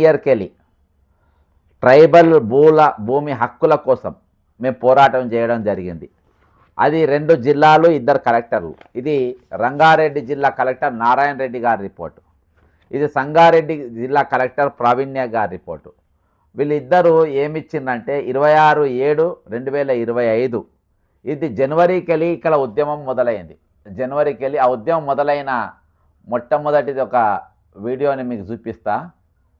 ఇయర్కెళ్ళి tribal భూమి హక్కుల కోసం మేము పోరాటం చేయడం జరిగింది. అది 2 జిల్లాలు, 2 కలెక్టర్లు. ఇది రంగారెడ్డి జిల్లా కలెక్టర్ నారాయణ రెడ్డి గారి రిపోర్టు, ఇది సంగారెడ్డి జిల్లా కలెక్టర్ ప్రావీణ్య గారి రిపోర్టు. వీళ్ళిద్దరూ ఏమిచ్చిందంటే 26/7/2025 ఇది జనవరికెళ్ళి ఇక్కడ ఉద్యమం మొదలైంది. జనవరికెళ్ళి ఆ ఉద్యమం మొదలైన మొట్టమొదటిది ఒక వీడియోని మీకు చూపిస్తా.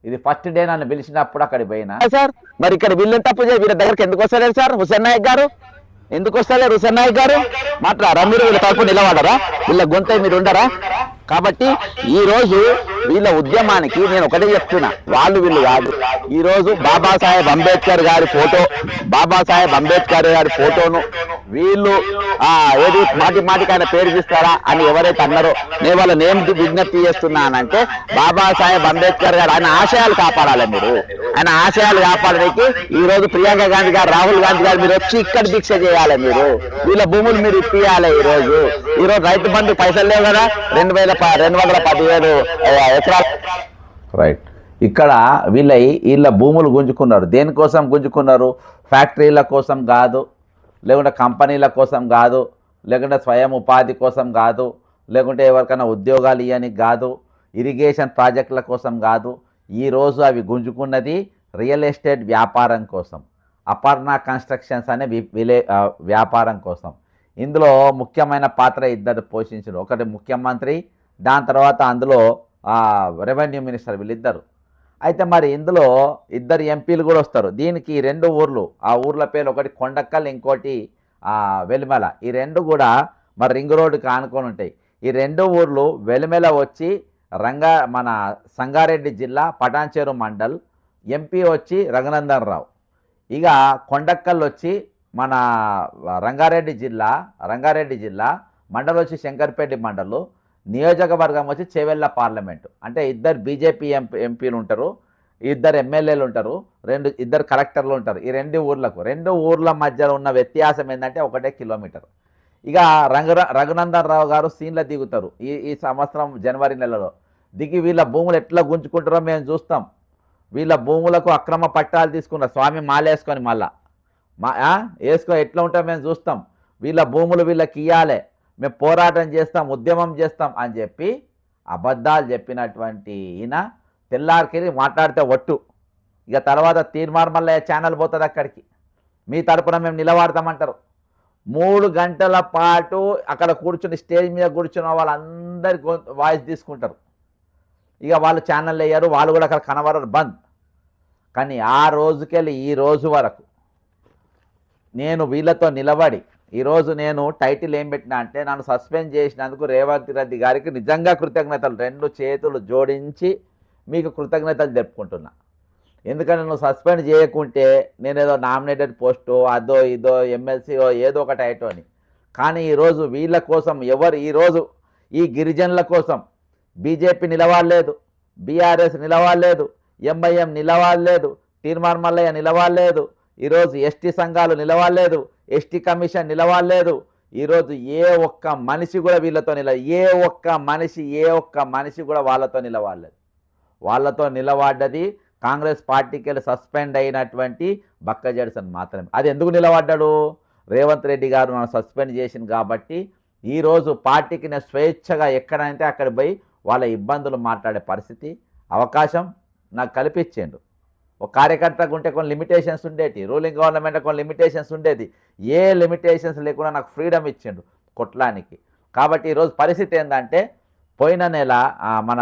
ఇది ఫస్ట్ డే నన్ను పిలిచినప్పుడు అక్కడికి పోయినా. సార్ మరి ఇక్కడ వీళ్ళని తప్పు చేయ వీళ్ళ దగ్గరికి ఎందుకు వస్తలేరు సార్? హుసేన్ నాయక్ గారు ఎందుకు వస్తలేరు? హుసేన్ నాయక్ గారు మాట్లాడరా? మీరు వీళ్ళ తరపు నిలబడరా? వీళ్ళ గొంత మీరు ఉండరా? కాబట్టి ఈ రోజు వీళ్ళ ఉద్యమానికి నేను ఒకటే చెప్తున్నా, వాళ్ళు వీళ్ళు కాదు. ఈ రోజు బాబాసాహెబ్ అంబేద్కర్ గారి ఫోటోను వీళ్ళు ఏది మాటికి ఆయన పేరు తీస్తారా అని ఎవరైతే అన్నారో నేను వాళ్ళ నేమ్ విజ్ఞప్తి చేస్తున్నానంటే, బాబాసాహెబ్ అంబేద్కర్ గారు ఆయన ఆశయాలు కాపాడాలి. మీరు ఆయన ఆశయాలు కాపాడడానికి ఈ రోజు ప్రియాంక గాంధీ గారు, రాహుల్ గాంధీ గారు మీరు వచ్చి ఇక్కడ దీక్ష చేయాలి. మీరు వీళ్ళ భూములు మీరు ఇప్పియాలి. ఈ రోజు రైతు బంధు పైసలు లేవు కదా, 2,217 ఎకరాలు. రైట్. ఇక్కడ వీళ్ళ భూములు గుంజుకున్నారు. దేనికోసం గుంజుకున్నారు? ఫ్యాక్టరీల కోసం కాదు, లేకుంటే కంపెనీల కోసం కాదు, లేకుంటే స్వయం ఉపాధి కోసం కాదు, లేకుంటే ఎవరికైనా ఉద్యోగాలు ఇవ్వడానికి కాదు, ఇరిగేషన్ ప్రాజెక్టుల కోసం కాదు. ఈరోజు అవి గుంజుకున్నది రియల్ ఎస్టేట్ వ్యాపారం కోసం, అపర్ణ కన్స్ట్రక్షన్స్ అనే వ్యాపారం కోసం. ఇందులో ముఖ్యమైన పాత్ర ఇద్దరు పోషించారు. ఒకటి ముఖ్యమంత్రి, దాని తర్వాత అందులో రెవెన్యూ మినిస్టర్, వీళ్ళిద్దరు. అయితే మరి ఇందులో 2 ఎంపీలు కూడా వస్తారు. దీనికి 2 ఊర్లు, ఆ ఊర్ల పేర్లు ఒకటి కొండక్కల్, ఇంకోటి వెలిమెల. ఈ 2 కూడా మరి రింగ్ రోడ్డుకి ఆనుకొని ఉంటాయి. ఈ 2 ఊర్లు వెలిమెల వచ్చి మన సంగారెడ్డి జిల్లా పటాన్చేరు మండల్, ఎంపీ వచ్చి రఘునందన్ రావు. ఇక కొండక్కల్ వచ్చి మన రంగారెడ్డి జిల్లా మండల్ వచ్చి శంకర్పేట మండలు, నియోజకవర్గం వచ్చి చేవెళ్ళ పార్లమెంటు. అంటే 2 బీజేపీ ఎంపీలు ఉంటారు, 2 ఎమ్మెల్యేలు ఉంటారు, 2 కలెక్టర్లు ఉంటారు. ఈ 2 ఊర్ల మధ్యలో ఉన్న వ్యత్యాసం ఏంటంటే 1 కిలోమీటర్. ఇక రఘునందన్ రావు గారు సీన్లో దిగుతారు ఈ సంవత్సరం జనవరి నెలలో. దిగి వీళ్ళ భూములు ఎట్లా గుంజుకుంటారో మేము చూస్తాం. వీళ్ళ భూములకు అక్రమ పట్టాలు తీసుకున్నారు, స్వామి మాలేసుకొని మళ్ళా వేసుకొని ఎట్లా ఉంటాం మేము చూస్తాం. వీళ్ళ భూములు వీళ్ళకి ఇవ్వాలి, మేము పోరాటం చేస్తాం, ఉద్యమం చేస్తాం అని చెప్పి అబద్ధాలు చెప్పినటువంటి ఈయన తెల్లారికెళ్ళి మాట్లాడితే ఒట్టు. ఇక తర్వాత తీర్మార్ మల్లయ్య ఛానల్ పోతుంది అక్కడికి, మీ తరపున మేము నిలబడతామంటారు. 3 గంటల పాటు అక్కడ కూర్చుని స్టేజ్ మీద కూర్చున్న వాళ్ళందరి వాయిస్ తీసుకుంటారు. ఇక వాళ్ళు ఛానల్ అయ్యారు, వాళ్ళు కూడా అక్కడ కనబడరు, బంద్. కానీ ఆ రోజుకెళ్ళి ఈ రోజు వరకు నేను వీళ్ళతో నిలబడి ఈరోజు నేను టైటిల్ ఏం పెట్టినా అంటే, నన్ను సస్పెండ్ చేసినందుకు రేవంత్ రెడ్డి గారికి నిజంగా కృతజ్ఞతలు, 2 చేతులు జోడించి మీకు కృతజ్ఞతలు జరుపుకుంటున్నా. ఎందుకంటే నువ్వు సస్పెండ్ చేయకుంటే నేనేదో నామినేటెడ్ పోస్టో అదో ఇదో ఎమ్మెల్సీఓ ఏదో ఒకటి అయ్యటో అని. కానీ ఈరోజు వీళ్ళ కోసం ఈరోజు ఈ గిరిజనుల కోసం బీజేపీ నిలవాలేదు, బీఆర్ఎస్ నిలవాలేదు, ఎంఐఎం నిలవాలేదు, తీర్మార్ మల్లయ్య నిలవాలేదు, ఈరోజు ఎస్టీ సంఘాలు నిలవాలేదు, ఎస్టీ కమిషన్ నిలవాలేదు. ఈరోజు ఏ ఒక్క మనిషి కూడా వీళ్ళతో ఏ ఒక్క మనిషి కూడా వాళ్ళతో నిలవాలేదు. వాళ్ళతో నిలబడ్డది కాంగ్రెస్ పార్టీకి వెళ్ళి సస్పెండ్ అయినటువంటి బక్క జడ్సన్ మాత్రమే. అది ఎందుకు నిలబడ్డాడు? రేవంత్ రెడ్డి గారు నన్ను సస్పెండ్ చేసింది కాబట్టి ఈరోజు పార్టీకి నేను స్వేచ్ఛగా ఎక్కడంటే అక్కడ పోయి వాళ్ళ ఇబ్బందులు మాట్లాడే పరిస్థితి, అవకాశం నాకు కల్పించిండు. ఒక కార్యకర్తకు ఉంటే కొన్ని లిమిటేషన్స్ ఉండేవి, రూలింగ్ గవర్నమెంట్ కొన్ని లిమిటేషన్స్ ఉండేది. ఏ లిమిటేషన్స్ లేకుండా నాకు ఫ్రీడమ్ ఇచ్చిండు కొట్లానికి. కాబట్టి ఈరోజు పరిస్థితి ఏంటంటే, పోయిన నెల మన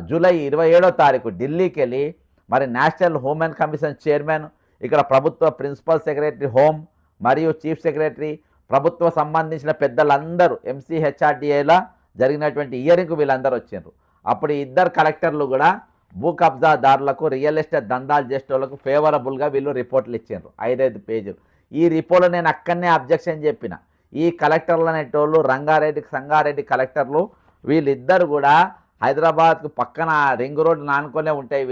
జూలై 27వ తారీఖు ఢిల్లీకి వెళ్ళి మరి నేషనల్ హ్యూమన్ కమిషన్ చైర్మన్, ఇక్కడ ప్రభుత్వ ప్రిన్సిపల్ సెక్రటరీ హోమ్ మరియు చీఫ్ సెక్రటరీ, ప్రభుత్వ సంబంధించిన పెద్దలందరూ MCHRDAలో జరిగినటువంటి హియరింగ్కు వీళ్ళందరూ వచ్చారు. అప్పుడు 2 కలెక్టర్లు కూడా భూ కబ్జాదారులకు, రియల్ ఎస్టేట్ దందాలు చేసేటోళ్ళకు ఫేవరబుల్గా వీళ్ళు రిపోర్ట్లు ఇచ్చారు, 5 పేజీలు. ఈ రిపోర్ట్లో నేను అక్కడనే అబ్జెక్షన్ చెప్పిన. ఈ కలెక్టర్లు అనేటోళ్ళు సంగారెడ్డి కలెక్టర్లు వీళ్ళిద్దరు కూడా హైదరాబాద్కు పక్కన రింగ్ రోడ్డు నానుకొనే ఉంటాయి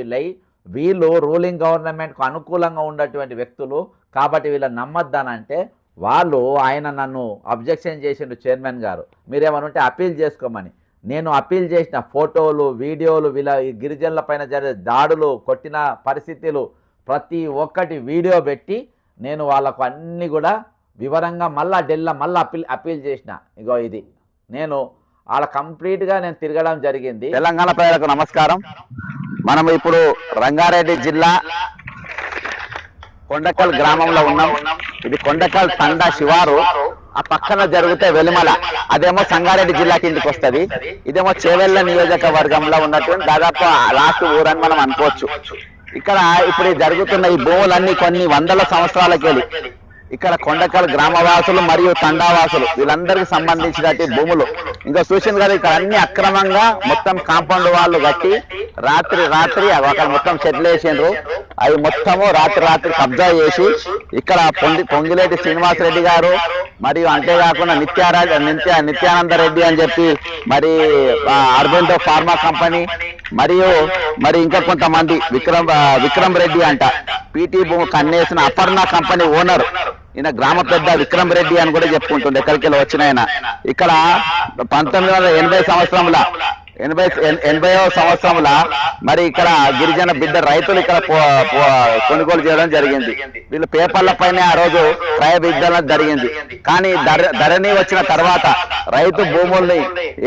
వీళ్ళు రూలింగ్ గవర్నమెంట్కు అనుకూలంగా ఉన్నటువంటి వ్యక్తులు. కాబట్టి వీళ్ళని నమ్మొద్దనంటే ఆయన నన్ను అబ్జెక్షన్ చేసిండు చైర్మన్ గారు, మీరేమనుంటే అపీల్ చేసుకోమని. నేను అప్పీల్ చేసిన ఫోటోలు వీడియోలు వీళ్ళ ఈ గిరిజనుల పైన జరిగే దాడులు కొట్టిన పరిస్థితులు ప్రతి ఒక్కటి వీడియో పెట్టి నేను వాళ్ళకు అన్నీ కూడా వివరంగా మళ్ళా మళ్ళీ అప్పీల్ చేసిన. ఇగో ఇది నేను వాళ్ళ కంప్లీట్గా నేను తిరగడం జరిగింది. తెలంగాణ ప్రజలకు నమస్కారం. మనం ఇప్పుడు రంగారెడ్డి జిల్లా కొండకల్ గ్రామంలో ఉన్నాం. ఇది కొండకల్ తండా శివారు. ఆ పక్కన జరిగితే వెలిమల, అదేమో సంగారెడ్డి జిల్లా కిందికి వస్తుంది. ఇదేమో చేవెళ్ళ నియోజకవర్గంలో ఉన్నటువంటి దాదాపు లాస్ట్ ఊరని మనం అనుకోవచ్చు. ఇక్కడ ఇప్పుడు జరుగుతున్న ఈ భూములన్నీ కొన్ని వందల సంవత్సరాలకెళ్ళి ఇక్కడ కొండకల్ గ్రామవాసులు మరియు తండావాసులు వీళ్ళందరికీ సంబంధించినటువంటి భూములు. ఇంకా చూసింది కదా, ఇక్కడ అన్ని అక్రమంగా మొత్తం కాంపౌండ్ వాళ్ళు కట్టి రాత్రి అక్కడ మొత్తం సెటిల్ వేసిండ్రు. అవి మొత్తము రాత్రి కబ్జా చేసి ఇక్కడ పొంగిలేటి శ్రీనివాసరెడ్డి గారు మరియు అంతేకాకుండా నిత్యానంద రెడ్డి అని చెప్పి మరి అర్బెంటో ఫార్మా కంపెనీ మరి ఇంకా కొంతమంది విక్రమ్ రెడ్డి అంట పీటీ భూమి కన్నేసిన అపర్ణ కంపెనీ ఓనర్. ఈయన గ్రామ పెద్ద విక్రమ్ రెడ్డి అని కూడా చెప్పుకుంటుంది. ఎక్కడికి వెళ్ళి వచ్చిన ఆయన ఇక్కడ 1980 సంవత్సరంలో 80వ సంవత్సరంలో మరి ఇక్కడ గిరిజన బిడ్డ రైతులు ఇక్కడ కొనుగోలు చేయడం జరిగింది. వీళ్ళు పేపర్ల పైన ఆ రోజు క్రయ విగ్రహణ జరిగింది. కానీ ధరణి వచ్చిన తర్వాత రైతు భూముల్ని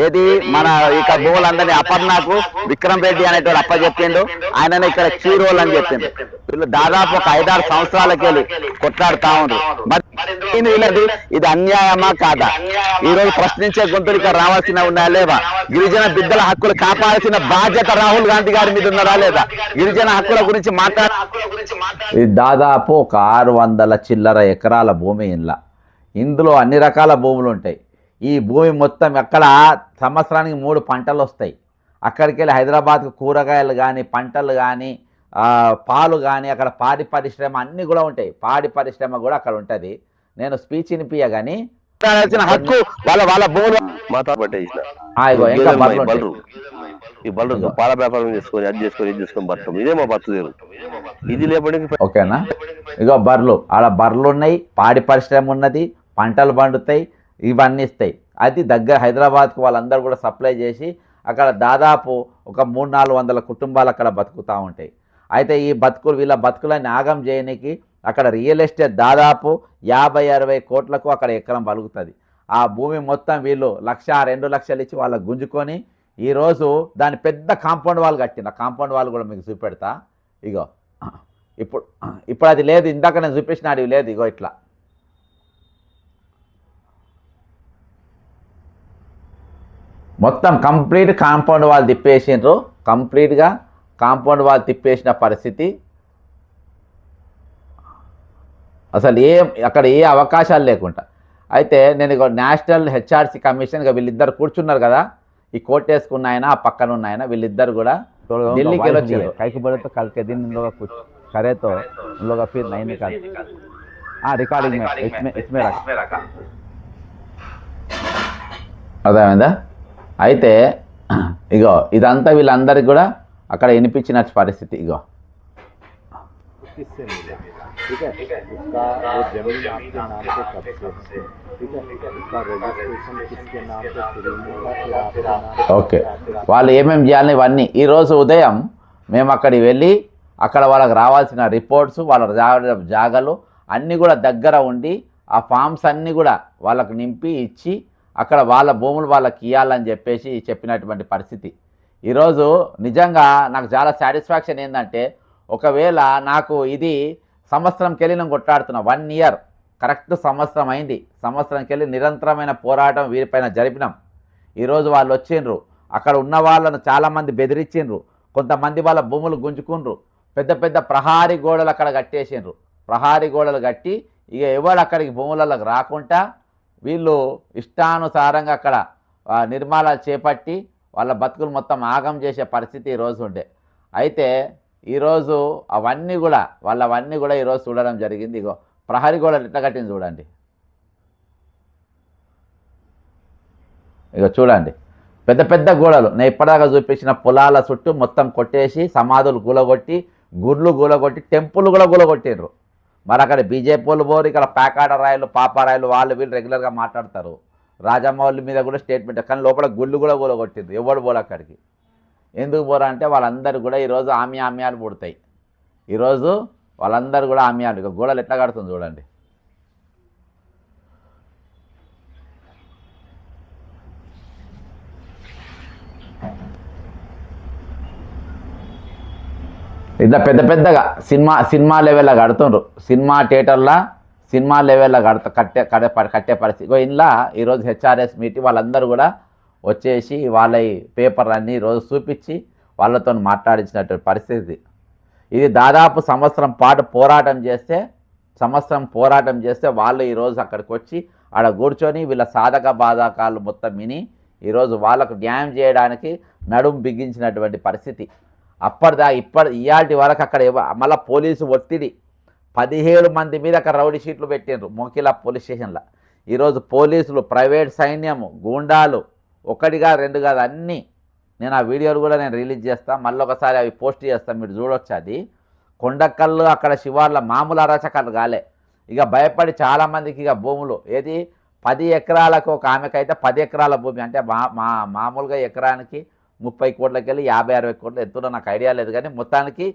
ఏది మన ఇక భూములందరినీ అపర్ణకు విక్రమ్ రెడ్డి అనేటువంటి అప్పచెప్పిండు. ఆయననే ఇక్కడ కీరోల్ అని చెప్పిండు. వీళ్ళు దాదాపు ఒక 5-6 సంవత్సరాలకి వెళ్ళి కొట్లాడుతా ఉన్నారు. మరి ఇది అన్యాయమా కాదా? ఈ రోజు ప్రశ్నించే గొంతులు ఇక్కడ రావాల్సిన ఉన్నాయా లేవా? గిరిజన బిడ్డల హక్కులు కాపాడాల్సిన బాధ్యత రాహుల్ గాంధీ గారి మీద ఉన్నారా లేదా? గిరిజన హక్కుల గురించి ఇది దాదాపు ఒక 600 చిల్లర ఎకరాల భూమి. ఇందులో అన్ని రకాల భూములు ఉంటాయి. ఈ భూమి మొత్తం ఎక్కడ సంవత్సరానికి 3 పంటలు వస్తాయి. అక్కడికి వెళ్ళి హైదరాబాద్కు కూరగాయలు కానీ పంటలు కానీ పాలు కానీ అక్కడ పాడి పరిశ్రమ అన్నీ కూడా ఉంటాయి. పాడి పరిశ్రమ కూడా అక్కడ ఉంటుంది. నేను స్పీచ్ వినిపియ కానీ హక్కు వాళ్ళ భూములు ఈ బళ్ళు పాల వ్యాపారం చేసుకొని అది చేసుకొని బట్టం ఇదే మా బతుకు. ఇది లేకపోతే ఓకేనా? ఇగో బర్రెలు, ఆడ బర్రెలు ఉన్నాయి, పాడి పరిశ్రమ ఉన్నది, పంటలు పండుతాయి, ఇవన్నీ ఇస్తాయి. అది దగ్గర హైదరాబాద్కు వాళ్ళందరూ కూడా సప్లై చేసి అక్కడ దాదాపు ఒక 300-400 కుటుంబాలు అక్కడ బతుకుతూ ఉంటాయి. అయితే ఈ వీళ్ళ బతుకులని ఆగం చేయడానికి అక్కడ రియల్ ఎస్టేట్ దాదాపు 50-60 కోట్లకు అక్కడ ఎకరం పలుకుతుంది. ఆ భూమి మొత్తం వీళ్ళు 1-2 లక్షలు ఇచ్చి వాళ్ళకు గుంజుకొని ఈరోజు దాని పెద్ద కాంపౌండ్ వాళ్ళు కట్టిన. కాంపౌండ్ వాళ్ళు కూడా మీకు చూపెడతా. ఇగో ఇప్పుడు అది లేదు, ఇందాక నేను చూపించిన అడివి లేదు. ఇగో ఇట్లా మొత్తం కంప్లీట్ కాంపౌండ్ వాళ్ళు తిప్పేసిండ్రు. కంప్లీట్గా కాంపౌండ్ వాళ్ళు తిప్పేసిన పరిస్థితి. అసలు అక్కడ ఏ అవకాశాలు లేకుండా. అయితే నేను ఇక నేషనల్ హెచ్ఆర్సీ కమిషన్గా వీళ్ళిద్దరు కూర్చున్నారు కదా, ఈ కోట్ వేసుకున్న ఆయన ఆ పక్కన ఉన్న ఆయన, వీళ్ళిద్దరు కూడా ఢిల్లీకి వెళ్ళొచ్చారు. కైకి బడతో కలికే दिन इन लोग कुछ करे तो उन लोग फिर नहीं निकाल रिकॉर्डिंग में इसमें रखा అర్థమైందా? అయితే ఇగో ఇదంతా వీళ్ళందరికీ కూడా అక్కడ వినిపించిన పరిస్థితి. ఇగో ठीक है, उसका वो जमीन आपके नाम पे कब से, ठीक है, उसका रजिस्ट्रेशन किसके नाम पे शुरू होगा, फिर आपके नाम. ఓకే, వాళ్ళు ఏమేమి చేయాలని ఇవన్నీ ఈరోజు ఉదయం మేము అక్కడికి వెళ్ళి అక్కడ వాళ్ళకి రావాల్సిన రిపోర్ట్స్, వాళ్ళ జాగాలు అన్నీ కూడా దగ్గర ఉండి ఆ ఫామ్స్ అన్నీ కూడా వాళ్ళకు నింపి ఇచ్చి అక్కడ వాళ్ళ భూములు వాళ్ళకి ఇవ్వాలని చెప్పేసి చెప్పినటువంటి పరిస్థితి. ఈరోజు నిజంగా నాకు చాలా సాటిస్ఫాక్షన్ ఏంటంటే, ఒకవేళ నాకు ఇది సంవత్సరంకి వెళ్ళి నేను కొట్లాడుతున్నా, 1 ఇయర్ కరెక్ట్ సంవత్సరం అయింది. సంవత్సరంకి వెళ్ళి నిరంతరమైన పోరాటం వీరిపైన జరిపినాం. ఈరోజు వాళ్ళు వచ్చిండ్రు, అక్కడ ఉన్న వాళ్ళను చాలామంది బెదిరించిండ్రు, కొంతమంది వాళ్ళ భూములు గుంజుకుండ్రు, పెద్ద పెద్ద ప్రహారీ గోడలు అక్కడ కట్టేసిండ్రు. ప్రహారీ గోడలు కట్టి ఇక ఎవరు అక్కడికి భూములకు రాకుండా వీళ్ళు ఇష్టానుసారంగా అక్కడ నిర్మాణాలు చేపట్టి వాళ్ళ బతుకులు మొత్తం ఆగం చేసే పరిస్థితి ఈరోజు ఉండే. అయితే ఈరోజు అవన్నీ కూడా ఈరోజు చూడడం జరిగింది. ఇగో ప్రహరీ గోడలు ఎట్లా కట్టింది చూడండి. ఇగో చూడండి, పెద్ద పెద్ద గోడలు. నేను ఇప్పటిదాకా చూపించిన పొలాల చుట్టూ మొత్తం కొట్టేసి సమాధులు కూలగొట్టి, గుడ్లు కూలగొట్టి, టెంపుల్ కూడా కూలగొట్టిండ్రు. మరి అక్కడ బీజేపీ వాళ్ళు పోరు, ఇక్కడ ప్యాకాడ రాయలు పాపారాయలు వాళ్ళు వీళ్ళు రెగ్యులర్గా మాట్లాడతారు. రాజమౌళి మీద కూడా స్టేట్మెంట్, కానీ లోపల గుళ్ళు కూడా కూలగొట్టింది. ఎవడు పోలే అక్కడికి. ఎందుకు పోరా అంటే వాళ్ళందరూ కూడా ఈరోజు ఆమ్యాలు పుడతాయి. ఈరోజు వాళ్ళందరూ కూడా ఆమ్యాలు. ఇక గోడలు ఎట్లా కడుతుంది చూడండి. ఇట్లా పెద్దగా సినిమా లెవెల్లో కడుతుండ్రు. సినిమా థియేటర్లో సినిమా లెవెల్లో కట్టే పరిస్థితి. ఇలా ఈరోజు హెచ్ఆర్ఎస్ మీటింగ్ వాళ్ళందరూ కూడా వచ్చేసి వాళ్ళ పేపర్ అన్నీ ఈరోజు చూపించి వాళ్ళతో మాట్లాడించినటువంటి పరిస్థితి. ఇది దాదాపు సంవత్సరం పాటు పోరాటం చేస్తే వాళ్ళు ఈరోజు అక్కడికి వచ్చి ఆడ కూర్చొని వీళ్ళ సాధక బాధకాలు మొత్తం విని ఈరోజు వాళ్ళకు న్యాయం చేయడానికి నడుము బిగించినటువంటి పరిస్థితి. ఇయాటి వరకు అక్కడ మళ్ళీ పోలీసు ఒత్తిడి 17 మంది మీద అక్కడ రౌడీ షీట్లు పెట్టిండ్రు మోకిలా పోలీస్ స్టేషన్లో. ఈరోజు పోలీసులు, ప్రైవేట్ సైన్యము, గూండాలు, ఒకటిగా రెండు కాదు అన్నీ. నేను ఆ వీడియోలు కూడా నేను రిలీజ్ చేస్తాను, మళ్ళీ ఒకసారి అవి పోస్ట్ చేస్తాను, మీరు చూడొచ్చు. అది కొండకల్లు అక్కడ శివార్ల మామూలు అరాచకాలు కాలే. ఇక భయపడి చాలామందికి ఇక భూములు 10 ఎకరాలకు ఒక ఆమెకైతే 10 ఎకరాల భూమి అంటే మామూలుగా ఎకరానికి 30 కోట్లకి వెళ్ళి 50-60 కోట్లు ఎంతున్నా నాకు ఐడియా లేదు, కానీ మొత్తానికి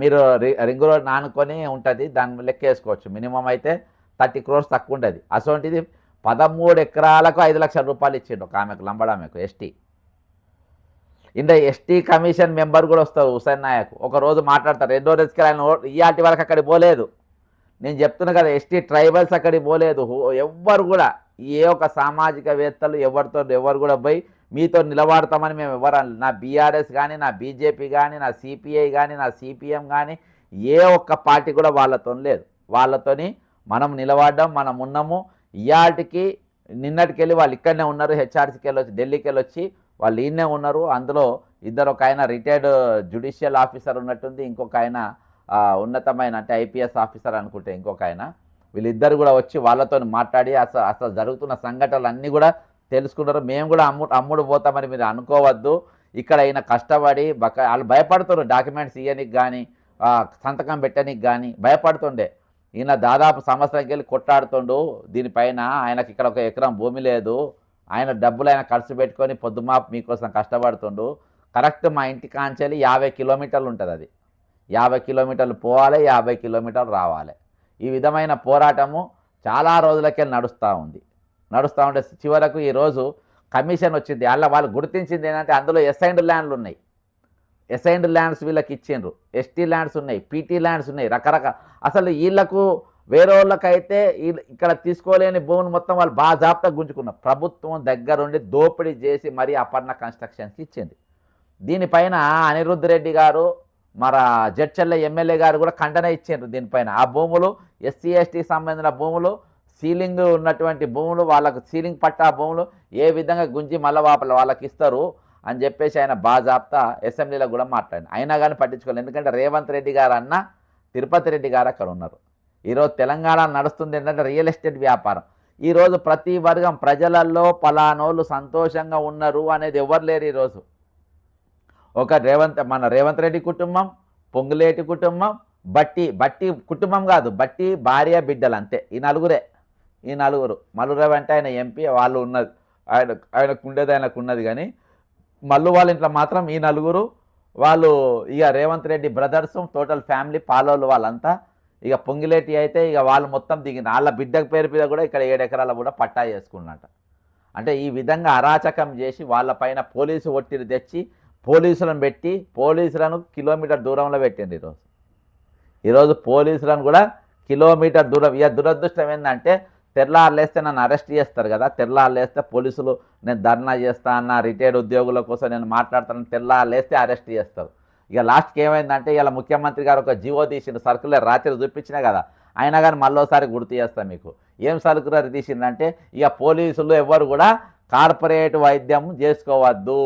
మీరు రింగ్ రోడ్ నానుకొని ఉంటుంది, దాన్ని లెక్క వేసుకోవచ్చు. మినిమం అయితే 30 crores తక్కువ ఉంటుంది. అటువంటిది 13 ఎకరాలకు 5 లక్షల రూపాయలు ఇచ్చిండు ఒక ఆమెకు, లంబడామెకు, ఎస్టీ. ఇంత ఎస్టీ కమిషన్ మెంబర్ కూడా వస్తారు హుసేన్ నాయక్. ఒకరోజు మాట్లాడతారు, రెండో రోజుకి ఆయన ఇయాటి వరకు అక్కడికి పోలేదు. నేను చెప్తున్నా కదా, ఎస్టీ ట్రైబల్స్ అక్కడికి పోలేదు. ఎవ్వరు కూడా ఏ ఒక సామాజికవేత్తలు ఎవరు కూడా పోయి మీతో నిలబడతామని మేము ఎవరు, నా బీఆర్ఎస్ కానీ, నా బీజేపీ కానీ, నా సిపిఐ కానీ, నా సిపిఎం కానీ, ఏ ఒక్క పార్టీ కూడా వాళ్ళతో లేదు. వాళ్ళతోని మనం నిలబడ్డాం, మనం ఉన్నాము. ఇయాటికి నిన్నటికెళ్ళి వాళ్ళు ఇక్కడనే ఉన్నారు, హెచ్ఆర్సీకి వెళ్ళి వచ్చి, ఢిల్లీకి వెళ్ళి వచ్చి వాళ్ళు ఈయనే ఉన్నారు. అందులో ఒక ఆయన రిటైర్డ్ జ్యుడిషియల్ ఆఫీసర్ ఉన్నట్టుంది, ఇంకొక ఆయన ఉన్నతమైన అంటే ఐపీఎస్ ఆఫీసర్ అనుకుంటే ఇంకొక ఆయన. వీళ్ళిద్దరు కూడా వచ్చి వాళ్ళతో మాట్లాడి అసలు జరుగుతున్న సంఘటనలు అన్నీ కూడా తెలుసుకున్నారు. మేము కూడా అమ్ముడు పోతామని మీరు అనుకోవద్దు. ఇక్కడ ఈయన కష్టపడి వాళ్ళు భయపడుతున్నారు, డాక్యుమెంట్స్ ఇవ్వనికి కానీ, సంతకం పెట్టడానికి కానీ భయపడుతుండే. ఈయన దాదాపు సంవత్సరంకి వెళ్ళి కొట్లాడుతుండు దీనిపైన. ఆయనకి ఇక్కడ 1 ఎకరం భూమి లేదు, ఆయన డబ్బులు ఆయన ఖర్చు పెట్టుకొని పొద్దుమాపు మీకోసం కష్టపడుతుండు. కరెక్ట్ మా ఇంటి కాంచెల్లి 50 కిలోమీటర్లు ఉంటుంది. అది 50 కిలోమీటర్లు పోవాలి, 50 కిలోమీటర్లు రావాలి. ఈ విధమైన పోరాటము చాలా రోజులకే నడుస్తూ ఉంటే చివరకు ఈరోజు కమిషన్ వచ్చింది. వాళ్ళు గుర్తించింది ఏంటంటే అందులో ఎసైన్డ్ ల్యాండ్లు ఉన్నాయి. ఎసైన్డ్ ల్యాండ్స్ వీళ్ళకి ఇచ్చిండ్రు, ఎస్టీ ల్యాండ్స్ ఉన్నాయి, పీటీ ల్యాండ్స్ ఉన్నాయి, రకరకాల. అసలు వీళ్ళకు వేరే వాళ్ళకైతే ఇక్కడ తీసుకోలేని భూములు మొత్తం వాళ్ళు బాజాబ్తా గుంజుకున్నారు. ప్రభుత్వం దగ్గరుండి దోపిడీ చేసి మరీ అపర్ణ కన్స్ట్రక్షన్స్కి ఇచ్చింది. దీనిపైన అనిరుద్ధ్ రెడ్డి గారు, జడ్చర్ల ఎమ్మెల్యే గారు కూడా ఖండన ఇచ్చిండ్రు దీనిపైన. ఆ భూములు ఎస్సీ ఎస్టీకి సంబంధించిన భూములు, సీలింగ్ ఉన్నటువంటి భూములు, వాళ్ళకు సీలింగ్ పట్టా భూములు ఏ విధంగా గుంజి మళ్ళీ వాళ్ళకి ఇస్తారు అని చెప్పేసి ఆయన బాజాబ్తా అసెంబ్లీలో కూడా మాట్లాడింది. అయినా కానీ పట్టించుకోలేదు. ఎందుకంటే రేవంత్ రెడ్డి గారు అన్న తిరుపతి రెడ్డి గారు అక్కడ ఉన్నారు. ఈరోజు తెలంగాణ నడుస్తుంది ఏంటంటే రియల్ ఎస్టేట్ వ్యాపారం. ఈరోజు ప్రతి వర్గం ప్రజలలో పలానోళ్ళు సంతోషంగా ఉన్నారు అనేది ఎవరు లేరు. ఈరోజు మన రేవంత్ రెడ్డి కుటుంబం, పొంగులేటి కుటుంబం, బట్టి కుటుంబం కాదు, బట్టి భార్య బిడ్డలు అంతే. ఈ నలుగురు మల్లురావు అంటే ఆయన ఎంపీ, వాళ్ళు ఉన్నది ఆయనకు ఉన్నది కానీ మల్లు వాళ్ళ ఇంట్లో మాత్రం ఈ నలుగురు వాళ్ళు. ఇక Revanth Reddy brothers total family పాలోళ్ళు వాళ్ళంతా. ఇక పొంగిలేటి అయితే ఇక వాళ్ళు మొత్తం దిగిన వాళ్ళ బిడ్డ పేరు మీద కూడా ఇక్కడ 7 ఎకరాలు కూడా పట్టా చేసుకున్నట. అంటే ఈ విధంగా అరాచకం చేసి వాళ్ళపైన పోలీసు ఒత్తిడి తెచ్చి పోలీసులను పెట్టి పోలీసులను కిలోమీటర్ దూరంలో పెట్టింది. ఈరోజు పోలీసులను కూడా కిలోమీటర్ దూరం. ఇక దురదృష్టం ఏంటంటే తెల్లారులేస్తే నన్ను అరెస్ట్ చేస్తారు కదా, తెల్లారులేస్తే పోలీసులు నేను ధర్నా చేస్తా అన్న రిటైర్డ్ ఉద్యోగుల కోసం నేను మాట్లాడతానని తెల్లారులేస్తే అరెస్ట్ చేస్తారు. ఇక లాస్ట్కి ఏమైందంటే ఇలా ముఖ్యమంత్రి గారు ఒక జీవో తీసిన సర్కులర్ రాత్రి చూపించినా కదా, అయినా కానీ మళ్ళీసారి గుర్తు చేస్తాను మీకు. ఏం సర్కులర్ తీసిందంటే ఇక పోలీసులు ఎవరు కూడా కార్పొరేట్ వైద్యం చేసుకోవద్దు,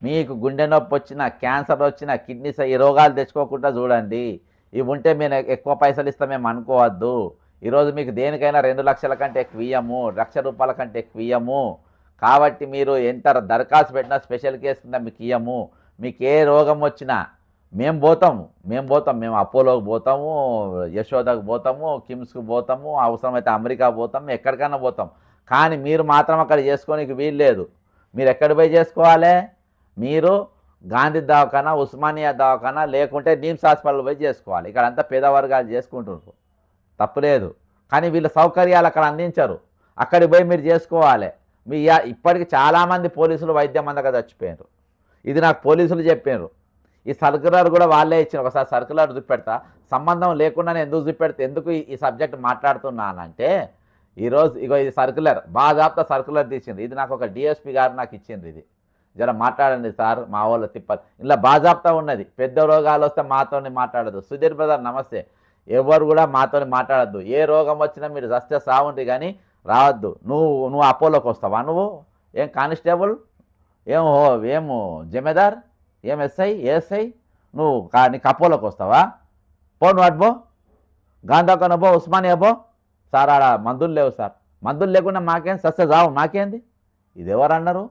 మీకు గుండె నొప్పి వచ్చినా, క్యాన్సర్ వచ్చినా, కిడ్నీస్ ఈ రోగాలు తెచ్చుకోకుండా చూడండి, ఇవి ఉంటే మేము ఎక్కువ పైసలు ఇస్తామేమో అనుకోవద్దు. ఈరోజు మీకు దేనికైనా 2 లక్షల కంటే ఎక్కువ ఇయ్యము, 1 లక్ష రూపాయల కంటే ఎక్కువ ఇయ్యము. కాబట్టి మీరు ఎంత దరఖాస్తు పెట్టినా స్పెషల్ కేసు కింద మీకు ఇయ్యము. మీకు ఏ రోగం వచ్చినా మేము పోతాము. మేము అపోలోకి పోతాము, యశోదకు పోతాము, కిమ్స్కి పోతాము, అవసరమైతే అమెరికా పోతాము, ఎక్కడికైనా పోతాం. కానీ మీరు మాత్రం అక్కడ చేసుకోనికి వీలు లేదు. మీరు ఎక్కడ పోయి చేసుకోవాలి? మీరు గాంధీ దవాఖానా, ఉస్మానియా దవాఖానా లేకుంటే నిమ్స్ హాస్పిటల్ పోయి చేసుకోవాలి. ఇక్కడ అంతా పేద వర్గాలు చేసుకుంటున్నారు, తప్పులేదు. కానీ వీళ్ళ సౌకర్యాలు అక్కడ అందించరు. అక్కడికి పోయి మీరు చేసుకోవాలి. ఇప్పటికి చాలామంది పోలీసులు వైద్యం అందక చచ్చిపోయారు. ఇది నాకు పోలీసులు చెప్పారు. ఈ సర్కులర్ కూడా వాళ్ళే ఇచ్చిన. ఒకసారి సర్కులర్ చూపెడతా, సంబంధం లేకుండానే ఎందుకు చూపెడితే ఎందుకు ఈ సబ్జెక్ట్ మాట్లాడుతున్నానంటే, ఈరోజు ఇగో ఇది సర్కులర్, బాజాప్తా సర్కులర్ తీసింది. ఇది నాకు ఒక డిఎస్పీ గారు నాకు ఇచ్చింది. ఇది జర మాట్లాడండి సార్, మా వాళ్ళు తిప్పాలి. ఇలా బాజాప్తా ఉన్నది. పెద్ద రోగాలు వస్తే మాతోని మాట్లాడదు. సుధీర్ బ్రదర్ నమస్తే. ఎవరు కూడా మాతోని మాట్లాడద్దు. ఏ రోగం వచ్చినా మీరు చస్తే సాగుంది కానీ రావద్దు. నువ్వు అపోలోకి వస్తావా? నువ్వు ఏం కానిస్టేబుల్, ఏమో జమేదార్, ఏం ఏఎస్ఐ, నువ్వు నీకు అపోలోకి వస్తావా? పో, నువ్వు అటు పో, గాంధాకన పో, ఉస్మానియా పో. సార్ ఆడ మందులు లేవు సార్. మందులు లేకుండా మాకేం సస్య జావు, మాకేంది? ఇది ఎవరు అన్నారు?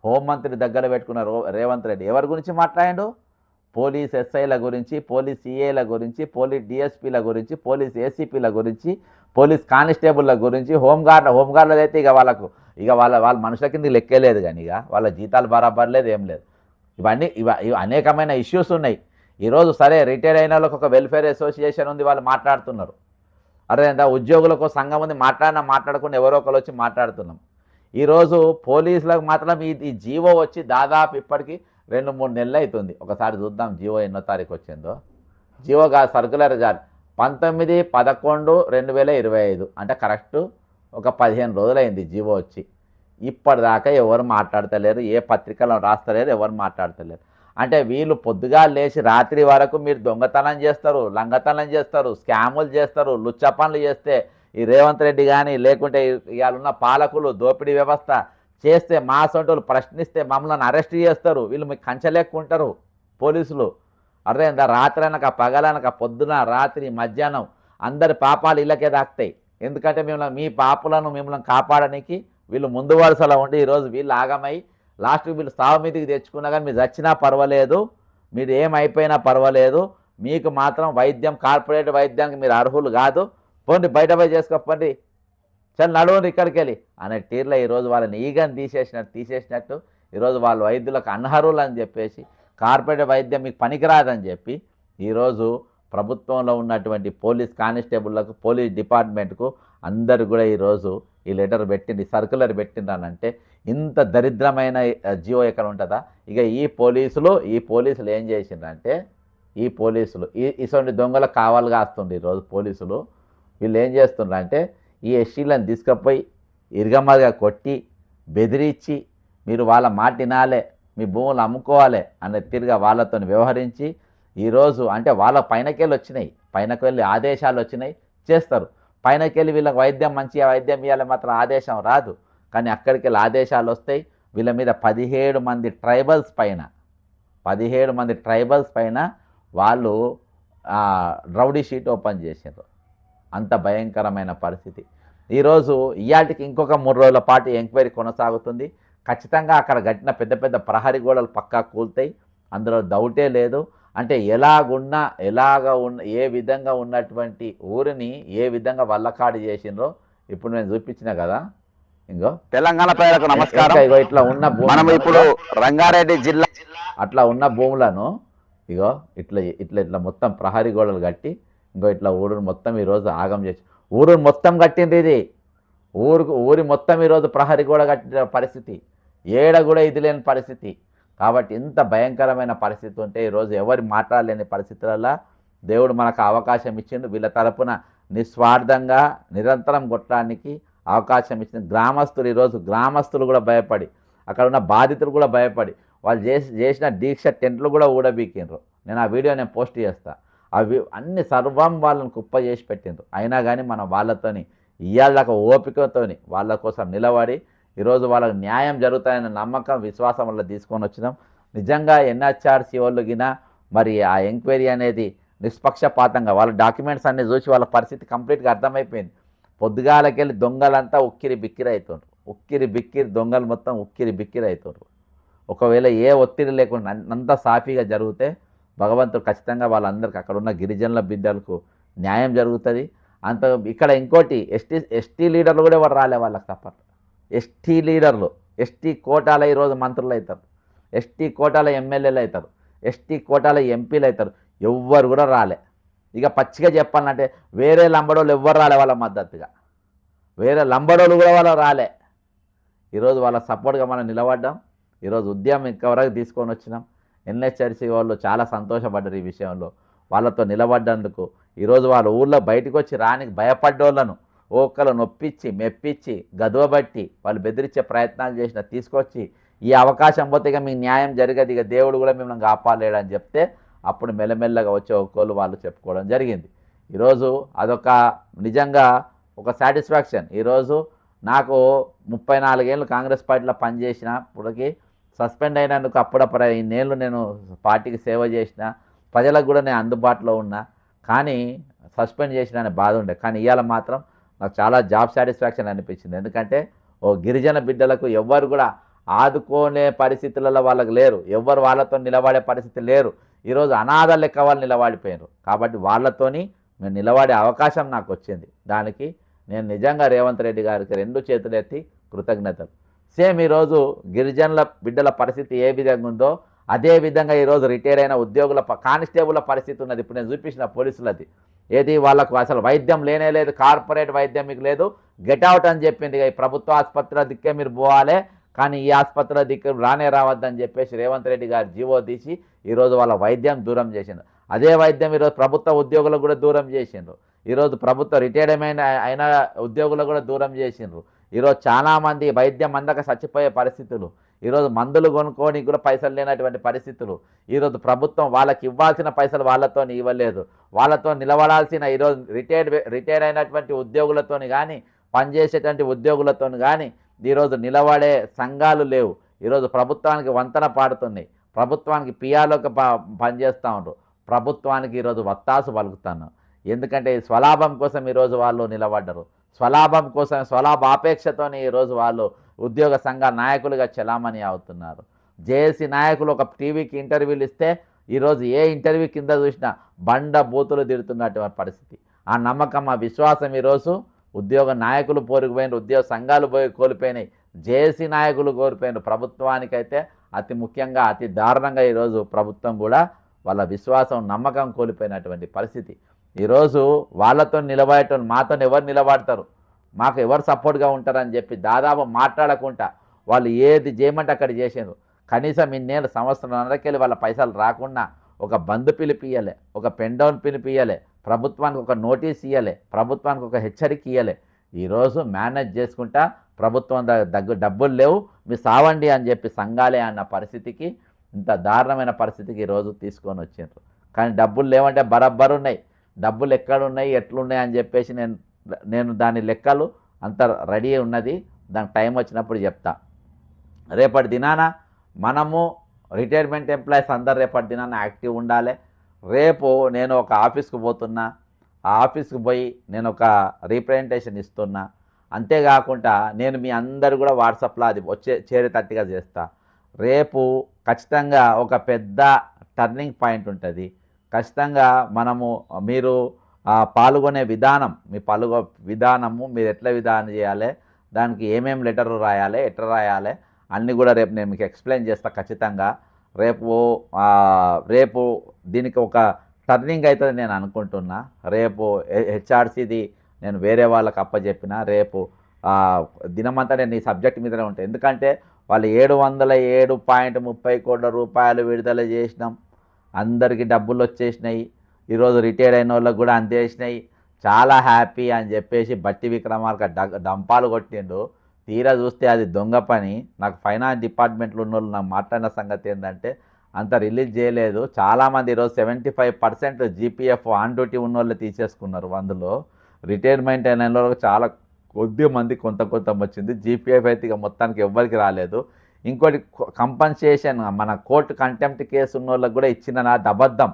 హోంమంత్రి దగ్గర పెట్టుకున్నారు రేవంత్ రెడ్డి. ఎవరి గురించి మాట్లాడాడు? పోలీస్ ఎస్ఐల గురించి, పోలీస్ సిఏల గురించి, పోలీస్ డిఎస్పీల గురించి, పోలీస్ ఏసీపీల గురించి, పోలీస్ కానిస్టేబుల్ల గురించి, హోంగార్డ్లది అయితే ఇక వాళ్ళ మనుషుల కింద లెక్కేలేదు. కానీ ఇక వాళ్ళ జీతాలు బరాబర్ లేదు, ఏం లేదు. ఇవి అనేకమైన ఇష్యూస్ ఉన్నాయి. ఈరోజు సరే రిటైర్ అయిన వాళ్ళకి ఒక వెల్ఫేర్ అసోసియేషన్ ఉంది, వాళ్ళు మాట్లాడుతున్నారు. అరే ఎంత ఉద్యోగులకు సంఘం ఉంది, మాట్లాడకుండా ఎవరో ఒకరు వచ్చి మాట్లాడుతున్నాం. ఈరోజు పోలీసులకు మాత్రం ఈ జీవో వచ్చి దాదాపు ఇప్పటికీ 2-3 నెలలు అవుతుంది. ఒకసారి చూద్దాం జీవో ఎన్నో తారీఖు వచ్చిందో. జీవో సర్కులర్ జారీ 19/11/2025, అంటే కరెక్ట్ ఒక 15 రోజులైంది జీవో వచ్చి. ఇప్పటిదాకా ఎవరు మాట్లాడతలేరు, ఏ పత్రికలో రాస్తలేరు, ఎవరు మాట్లాడతలేరు. అంటే వీళ్ళు పొద్దుగా లేచి రాత్రి వరకు మీరు దొంగతనం చేస్తారు, లంగతనం చేస్తారు, స్కాములు చేస్తారు, లుచ్చ పనులు చేస్తే ఈ రేవంత్ రెడ్డి కానీ లేకుంటే ఇవాళ ఉన్న పాలకులు దోపిడీ వ్యవస్థ చేస్తే మా సొంటలు ప్రశ్నిస్తే మమ్మల్ని అరెస్ట్ చేస్తారు. వీళ్ళు మీకు కంచలేక్కుంటారు పోలీసులు. అర్థమైందా? రాత్రి అనక పగలనక పొద్దున రాత్రి మధ్యాహ్నం అందరి పాపాలు ఇళ్ళకే దాక్తాయి. ఎందుకంటే మీ పాపులను మిమ్మల్ని కాపాడడానికి వీళ్ళు ముందు వరుసలో ఉండి ఈరోజు వీళ్ళు ఆగమై లాస్ట్కి వీళ్ళు సావు మీదకి తెచ్చుకున్నా కానీ మీరు చచ్చినా పర్వాలేదు, మీరు ఏమైపోయినా పర్వాలేదు, మీకు మాత్రం వైద్యం కార్పొరేట్ వైద్యానికి మీరు అర్హులు కాదు, పోండి బయట పోయి చేసుకోండి, చల్ నడువుని ఇక్కడికి వెళ్ళి అనే తీరులో ఈరోజు వాళ్ళని ఈగని తీసేసినట్టు ఈరోజు వాళ్ళు వైద్యులకు అనర్హులు అని చెప్పేసి, కార్పొరేట్ వైద్యం మీకు పనికిరాదని చెప్పి ఈరోజు ప్రభుత్వంలో ఉన్నటువంటి పోలీస్ కానిస్టేబుళ్లకు, పోలీస్ డిపార్ట్మెంట్కు అందరు కూడా ఈరోజు ఈ లెటర్ పెట్టింది, సర్కులర్ పెట్టిందనంటే ఇంత దరిద్రమైన జీవో ఎక్కడ ఉంటుందా? ఇక ఈ పోలీసులు ఏం చేసిండ్రంటే, ఈ పోలీసులు ఇటువంటి దొంగలు కావాలి కాస్తుండ్రు. ఈరోజు పోలీసులు వీళ్ళు ఏం చేస్తుండ్రంటే ఈ ఎస్సీలను తీసుకుపోయి ఇరగమదిగా కొట్టి బెదిరించి మీరు వాళ్ళ మాట వినాలే, మీ భూములు అమ్ముకోవాలి అనే తీరుగా వాళ్ళతో వ్యవహరించి ఈరోజు అంటే వాళ్ళ పైనకెళ్ళి వచ్చినాయి, పైనకు వెళ్ళి ఆదేశాలు వచ్చినాయి, చేస్తారు. పైనకెళ్ళి వీళ్ళకి వైద్యం మంచిగా వైద్యం ఇవ్వాలి మాత్రం ఆదేశం రాదు. కానీ అక్కడికి వెళ్ళి ఆదేశాలు వస్తాయి. వీళ్ళ మీద 17 మంది ట్రైబల్స్ పైన వాళ్ళు రౌడీ షీట్ ఓపెన్ చేసారు. అంత భయంకరమైన పరిస్థితి. ఈరోజు ఇయాటికి ఇంకొక 3 రోజుల పాటు ఎంక్వైరీ కొనసాగుతుంది. ఖచ్చితంగా అక్కడ కట్టిన పెద్ద పెద్ద ప్రహరీ గోడలు పక్కా కూల్తాయి, అందులో డౌటే లేదు. అంటే ఏ విధంగా ఉన్నటువంటి ఊరిని ఏ విధంగా వల్లకాడు చేసిండ్రో ఇప్పుడు నేను చూపించిన కదా. ఇంకో తెలంగాణ ప్రజలకు నమస్కారం. ఇగో ఇట్లా ఉన్న మనం ఇప్పుడు రంగారెడ్డి జిల్లా అట్లా ఉన్న భూములను ఇగో ఇట్లా మొత్తం ప్రహరీ గోడలు కట్టి ఇంకో ఇట్లా ఊరుని మొత్తం ఈరోజు ఆగం చేసి ఊరుని మొత్తం కట్టింది. ఇది ఊరి మొత్తం ఈరోజు ప్రహరీ గోడ కట్టిన పరిస్థితి, ఏడ కూడా ఇది లేని పరిస్థితి. కాబట్టి ఇంత భయంకరమైన పరిస్థితి ఉంటే ఈరోజు ఎవరు మాట్లాడలేని పరిస్థితులలో దేవుడు మనకు అవకాశం ఇచ్చిండు. వీళ్ళ తరపున నిస్వార్థంగా నిరంతరం కొట్టడానికి అవకాశం ఇచ్చింది. గ్రామస్తులు కూడా భయపడి, అక్కడ ఉన్న బాధితులు కూడా భయపడి వాళ్ళు చేసిన దీక్ష టెంట్లు కూడా ఊడబీకిండ్రు. నేను ఆ వీడియో పోస్ట్ చేస్తా. అవి అన్ని సర్వం వాళ్ళని కుప్ప చేసి పెట్టిండ్రు. అయినా కానీ మనం వాళ్ళతోని ఇవాళ ఓపికతోని వాళ్ళ కోసం నిలబడి ఈరోజు వాళ్ళకి న్యాయం జరుగుతాయన్న నమ్మకం విశ్వాసం వల్ల తీసుకొని వచ్చినాం. నిజంగా ఎన్హెచ్ఆర్సీ వాళ్ళు గిన మరి ఆ ఎంక్వైరీ అనేది నిష్పక్షపాతంగా వాళ్ళ డాక్యుమెంట్స్ అన్నీ చూసి వాళ్ళ పరిస్థితి కంప్లీట్గా అర్థమైపోయింది. పొద్దుగాలకెళ్ళి దొంగలంతా ఉక్కిరి బిక్కిరి అవుతుండ్రు. దొంగలు మొత్తం ఉక్కిరి బిక్కిరి అవుతుండ్రు. ఒకవేళ ఏ ఒత్తిడి లేకుండా అంతా సాఫీగా జరిగితే భగవంతుడు ఖచ్చితంగా వాళ్ళందరికీ అక్కడ ఉన్న గిరిజనుల బిడ్డలకు న్యాయం జరుగుతుంది. అంత ఇక్కడ ఇంకోటి ఎస్టీ లీడర్లు కూడా ఎవరు రాలే వాళ్ళకి సపోర్ట్. ఎస్టీ లీడర్లు, ఎస్టీ కోటాల ఈరోజు మంత్రులు అవుతారు, ఎస్టీ కోటాల ఎమ్మెల్యేలు అవుతారు, ఎస్టీ కోటాల ఎంపీలు అవుతారు, ఎవ్వరు కూడా రాలే. ఇక పచ్చిగా చెప్పాలంటే వేరే లంబడోళ్ళు ఎవ్వరు రాలే వాళ్ళ మద్దతుగా, వేరే లంబడోళ్ళు కూడా వాళ్ళు రాలే. ఈరోజు వాళ్ళ సపోర్ట్గా మనం నిలబడ్డాం. ఈరోజు ఉద్యమం ఇంతవరకు తీసుకొని వచ్చినాం. ఎన్హెచ్ఆర్సీ వాళ్ళు చాలా సంతోషపడ్డారు ఈ విషయంలో. వాళ్ళతో నిలబడ్డందుకు ఈరోజు వాళ్ళ ఊళ్ళో బయటకు వచ్చి రానికి భయపడ్డోళ్ళను ఒక్కరు నొప్పించి మెప్పించి గదువబట్టి వాళ్ళు బెదిరించే ప్రయత్నాలు చేసిన తీసుకొచ్చి ఈ అవకాశం పోతే ఇక మీకు న్యాయం జరగదు, ఇక దేవుడు కూడా మిమ్మల్ని కాపాడలేడని చెప్తే అప్పుడు మెల్లమెల్లగా వచ్చే ఒక్కోళ్ళు వాళ్ళు చెప్పుకోవడం జరిగింది. ఈరోజు అదొక నిజంగా ఒక సాటిస్ఫాక్షన్. ఈరోజు నాకు 34 ఏళ్ళు కాంగ్రెస్ పార్టీలో పనిచేసినప్పటికీ సస్పెండ్ అయినందుకు అప్పుడప్పుడు ఇన్నేళ్ళు నేను పార్టీకి సేవ చేసిన, ప్రజలకు కూడా నేను అందుబాటులో ఉన్నా. కానీ సస్పెండ్ చేసిన అనే బాధ ఉండే. కానీ ఇవాళ మాత్రం నాకు చాలా జాబ్ సాటిస్ఫాక్షన్ అనిపించింది. ఎందుకంటే ఓ గిరిజన బిడ్డలకు ఎవ్వరు కూడా ఆదుకోనే పరిస్థితులలో వాళ్ళకి లేరు, ఎవ్వరు వాళ్ళతో నిలబడే పరిస్థితి లేరు. ఈరోజు అనాథ లెక్క వాళ్ళు నిలబడిపోయారు. కాబట్టి వాళ్ళతోని నేను నిలబడే అవకాశం నాకు వచ్చింది. దానికి నేను నిజంగా రేవంత్ రెడ్డి గారికి 2 చేతులు ఎత్తి కృతజ్ఞతలు. సేమ్ ఈరోజు గిరిజనుల బిడ్డల పరిస్థితి ఏ విధంగా ఉందో అదే విధంగా ఈరోజు రిటైర్ అయిన ఉద్యోగుల కానిస్టేబుల్ల పరిస్థితి ఉన్నది. ఇప్పుడు నేను చూపించిన పోలీసులది ఏది వాళ్ళకు అసలు వైద్యం లేనే లేదు, కార్పొరేట్ వైద్యం మీకు లేదు, గెట్ అవుట్ అని చెప్పింది. ఈ ప్రభుత్వ ఆసుపత్రిలో దిక్కే మీరు పోవాలి, కానీ ఈ ఆసుపత్రిలో దిక్కు రానే రావద్దని చెప్పేసి రేవంత్ రెడ్డి గారు జీవో తీసి ఈరోజు వాళ్ళ వైద్యం దూరం చేసిండ్రు. అదే వైద్యం ఈరోజు ప్రభుత్వ ఉద్యోగులకు కూడా దూరం చేసిండ్రు. ఈరోజు ప్రభుత్వ రిటైర్మెంట్ అయిన ఉద్యోగులకు కూడా దూరం చేసిండ్రు. ఈరోజు చాలామంది వైద్యం అందక చచ్చిపోయే పరిస్థితులు, ఈరోజు మందులు కొనుక్కొని కూడా పైసలు లేనటువంటి పరిస్థితులు. ఈరోజు ప్రభుత్వం వాళ్ళకి ఇవ్వాల్సిన పైసలు వాళ్ళతో ఇవ్వలేదు. వాళ్ళతో నిలబడాల్సిన ఈరోజు రిటైర్ అయినటువంటి ఉద్యోగులతోని కానీ పనిచేసేటువంటి ఉద్యోగులతో కానీ ఈరోజు నిలబడే సంఘాలు లేవు. ఈరోజు ప్రభుత్వానికి వంతన పాడుతున్నాయి, ప్రభుత్వానికి పిఆర్లోకి పనిచేస్తూ ఉంటారు, ప్రభుత్వానికి ఈరోజు వత్తాసు పలుకుతాను. ఎందుకంటే స్వలాభం కోసం ఈరోజు వాళ్ళు నిలబడ్డరు, స్వలాభం కోసం స్వలాభాపేక్షతోనే ఈరోజు వాళ్ళు ఉద్యోగ సంఘ నాయకులుగా చలామణి అవుతున్నారు. జేఏసీ నాయకులు ఒక టీవీకి ఇంటర్వ్యూలు ఇస్తే ఈరోజు ఏ ఇంటర్వ్యూ కింద చూసినా బండ బూతులు తిడుతున్నటువంటి పరిస్థితి. ఆ నమ్మకం, ఆ విశ్వాసం ఈరోజు ఉద్యోగ నాయకులు పోరిపోయినారు, ఉద్యోగ సంఘాలు కోల్పోయినాయి, జేఏసీ నాయకులు కోల్పోయినారు. ప్రభుత్వానికైతే అతి ముఖ్యంగా అతి దారుణంగా ఈరోజు ప్రభుత్వం కూడా వాళ్ళ విశ్వాసం నమ్మకం కోల్పోయినటువంటి పరిస్థితి. ఈరోజు వాళ్ళతో నిలబడేటోళ్ళు మాతో ఎవరు నిలబడతారు, మాకు ఎవరు సపోర్ట్గా ఉంటారని చెప్పి దాదాపు మాట్లాడకుండా వాళ్ళు ఏది చేయమంటే అక్కడ చేసారు. కనీసం ఇన్నేళ్ళు సంవత్సరంన్నరకెళ్ళి వాళ్ళ పైసలు రాకుండా ఒక బంద్ పిలిపియలే, ఒక పెన్ డౌన్ పిలిపియలే, ప్రభుత్వానికి ఒక నోటీస్ ఇవ్వలే, ప్రభుత్వానికి ఒక హెచ్చరిక ఇవ్వలే. ఈరోజు మేనేజ్ చేసుకుంటా ప్రభుత్వం డబ్బులు లేవు మీ సావండి అని చెప్పి సంఘాలే అన్న పరిస్థితికి, ఇంత దారుణమైన పరిస్థితికి ఈరోజు తీసుకొని వచ్చిండ్రు. కానీ డబ్బులు లేవంటే బరబ్బరు ఉన్నాయి, డబ్బులు ఎక్కడున్నాయి ఎట్లున్నాయి అని చెప్పేసి నేను దాని లెక్కలు అంత రెడీ ఉన్నది, దానికి టైం వచ్చినప్పుడు చెప్తా. రేపటి దినాన మనము రిటైర్మెంట్ ఎంప్లాయీస్ అందరు రేపటి దినాన యాక్టివ్ ఉండాలి. రేపు నేను ఒక ఆఫీస్కి పోతున్నా, ఆ ఆఫీస్కి పోయి నేను ఒక రీప్రజెంటేషన్ ఇస్తున్నా. అంతేకాకుండా నేను మీ అందరు కూడా వాట్సాప్లో అది చేరేటట్టుగా చేస్తా. రేపు ఖచ్చితంగా ఒక పెద్ద టర్నింగ్ పాయింట్ ఉంటుంది. ఖచ్చితంగా మీరు పాల్గొనే విధానం, మీ విధానము మీరు ఎట్లా విధానం చేయాలి, దానికి ఏమేమి లెటర్లు రాయాలి, ఎట్లా రాయాలి అన్నీ కూడా రేపు నేను మీకు ఎక్స్ప్లెయిన్ చేస్తా ఖచ్చితంగా. రేపు దీనికి ఒక టర్నింగ్ అవుతుంది నేను అనుకుంటున్నా. రేపు హెచ్ఆర్సీది నేను వేరే వాళ్ళకి అప్పచెప్పిన, రేపు దినమంతా నేను ఈ సబ్జెక్ట్ మీదనే ఉంటాను. ఎందుకంటే వాళ్ళు 707.30 కోట్ల రూపాయలు విడుదల చేసినాం, అందరికీ డబ్బులు వచ్చేసినాయి. ఈరోజు రిటైర్ అయిన వాళ్ళకి కూడా అందేసినాయి. చాలా హ్యాపీ అని చెప్పేసి బట్టి విక్రమార్క డంపాలు కొట్టిండు. తీరా చూస్తే అది దొంగ పని. నాకు ఫైనాన్స్ డిపార్ట్మెంట్లో ఉన్న వాళ్ళు నాకు మాట్లాడిన సంగతి ఏంటంటే అంత రిలీజ్ చేయలేదు. చాలామంది ఈరోజు 75% జీపీఎఫ్ ఆన్ డ్యూటీ ఉన్న వాళ్ళు తీసేసుకున్నారు. అందులో రిటైర్మెంట్ అయిన వాళ్ళకి చాలా కొద్ది మంది కొంత వచ్చింది. జీపీఎఫ్ అయితే ఇక మొత్తానికి ఎవ్వరికి రాలేదు. ఇంకోటి కంపన్సేషన్, మన కోర్టు కంటెంప్ట్ కేసు ఉన్న వాళ్ళకి కూడా ఇచ్చిన నాది అబద్ధం.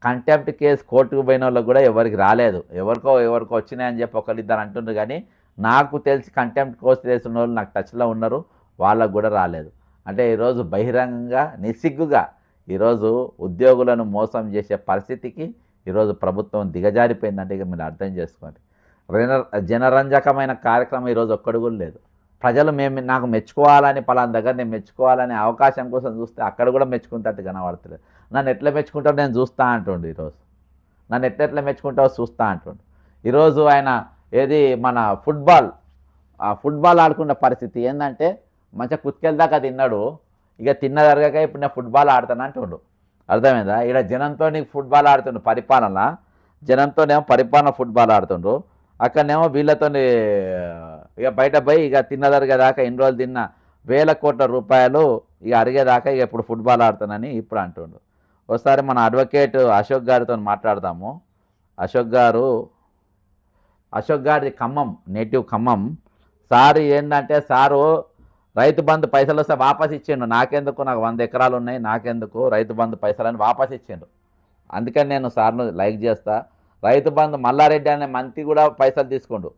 కంటెంప్ట్ కేసు కోర్టుకు పోయిన వాళ్ళకి కూడా ఎవరికి రాలేదు, ఎవరికో వచ్చినాయని చెప్పి ఒకరిద్దరు అంటున్నారు. కానీ నాకు తెలిసి కంటెంప్ట్ కేసు వేసిన వాళ్ళు నాకు టచ్లో ఉన్నారు, వాళ్ళకు కూడా రాలేదు. అంటే ఈరోజు బహిరంగంగా నిస్సిగ్గుగా ఈరోజు ఉద్యోగులను మోసం చేసే పరిస్థితికి ఈరోజు ప్రభుత్వం దిగజారిపోయిందంటే ఇక మీరు అర్థం చేసుకోండి. జనరంజకమైన కార్యక్రమం ఈరోజు ఒక్కడు కూడా లేదు. ప్రజలు నాకు మెచ్చుకోవాలని పలానా దగ్గర నేను మెచ్చుకోవాలనే అవకాశం కోసం చూస్తే అక్కడ కూడా మెచ్చుకుంటట్టు కనబడతలేదు. నన్ను ఎట్లా మెచ్చుకుంటావు నేను చూస్తా అంటుండు ఈరోజు. నన్ను ఎట్లా మెచ్చుకుంటావో చూస్తా అంటుండు. ఈరోజు ఆయన ఏది మన ఫుట్బాల్ ఆడుకున్న పరిస్థితి ఏంటంటే మంచిగా కుత్కెళ్దాకా తిన్నాడు, ఇక తిన్నదరగాక ఇప్పుడు నేను ఫుట్బాల్ ఆడతాను అంటుండు. అర్థమైందా? ఇక్కడ జనంతో ఫుట్బాల్ ఆడుతుండు, జనంతోనేమో పరిపాలన ఫుట్బాల్ ఆడుతుండ్రు, అక్కడనేమో వీళ్ళతో ఇక బయట పోయి ఇక తిన్నదరిగేదాకా ఇన్ని రోజులు తిన్న వేల కోట్ల రూపాయలు ఇక అరిగేదాకా ఇక ఇప్పుడు ఫుట్బాల్ ఆడుతానని ఇప్పుడు అంటుండు. ఒకసారి మన అడ్వకేట్ అశోక్ గారితో మాట్లాడదాము. అశోక్ గారిది ఖమ్మం, నేటివ్ ఖమ్మం. సారు ఏంటంటే సారు రైతు బంధు పైసలు వస్తే వాపస్ ఇచ్చిండు. నాకెందుకు, నాకు 100 ఎకరాలు ఉన్నాయి, నాకెందుకు రైతు బంధు పైసలని వాపస్ ఇచ్చిండు. అందుకని నేను సార్ను లైక్ చేస్తా. రైతు బంధు మల్లారెడ్డి అనే మంత్రి కూడా పైసలు తీసుకుండు,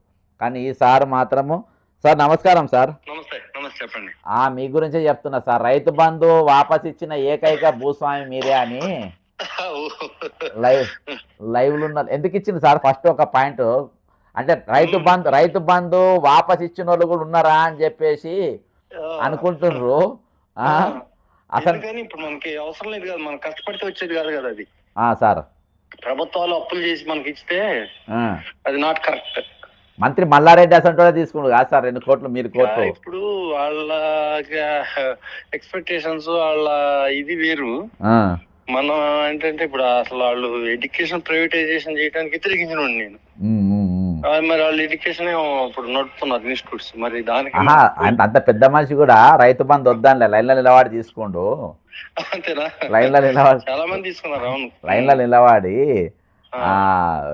కానీ ఈ సార్ మాత్రము. సార్ నమస్కారం సార్. నమస్తే చెప్పండి. మీ గురించే చెప్తున్నా సార్. రైతు బంధు వాపస్ ఇచ్చిన ఏకైక భూస్వామి మీరే అని లైవ్లు ఉన్నారు. ఎందుకు ఇచ్చింది సార్? ఫస్ట్ ఒక పాయింట్ అంటే రైతు బంధు వాపస్ ఇచ్చిన వాళ్ళు కూడా ఉన్నారా అని చెప్పేసి అనుకుంటున్నారు. అసలు ఇప్పుడు మనకి అవసరం లేదు కదా, మనం కష్టపడితే వచ్చేది కాదు కదా అది. సార్ ప్రభుత్వాలు అప్పులు చేసి మనకి ఇస్తే అది నాట్ కరెక్ట్. మంత్రి మల్లారెడ్డి అసలు తీసుకున్నారు కాదు సార్ 2 కోట్లు, మీరు కోట్లు. ఇప్పుడు వాళ్ళ ఎక్స్పెక్టేషన్స్ వాళ్ళ ఇది వేరు. మనం ఏంటంటే ఇప్పుడు అసలు వాళ్ళు ఎడ్యుకేషన్ ప్రైవేటైజేషన్ చేయడానికి వ్యతిరేకించిన నేను. మరి వాళ్ళు ఎడ్యుకేషన్ ఇప్పుడు నడుపుతున్నారు ఇన్స్టిట్యూట్స్, మరి దానికి అంత పెద్ద మనిషి కూడా రైతు బంధు వద్దానిలే, లైన్లో నిలబడి తీసుకోండు. అంతేనా? లైన్లో నిలబడి చాలా మంది తీసుకున్నారు. అవును, లైన్లో నిలబడి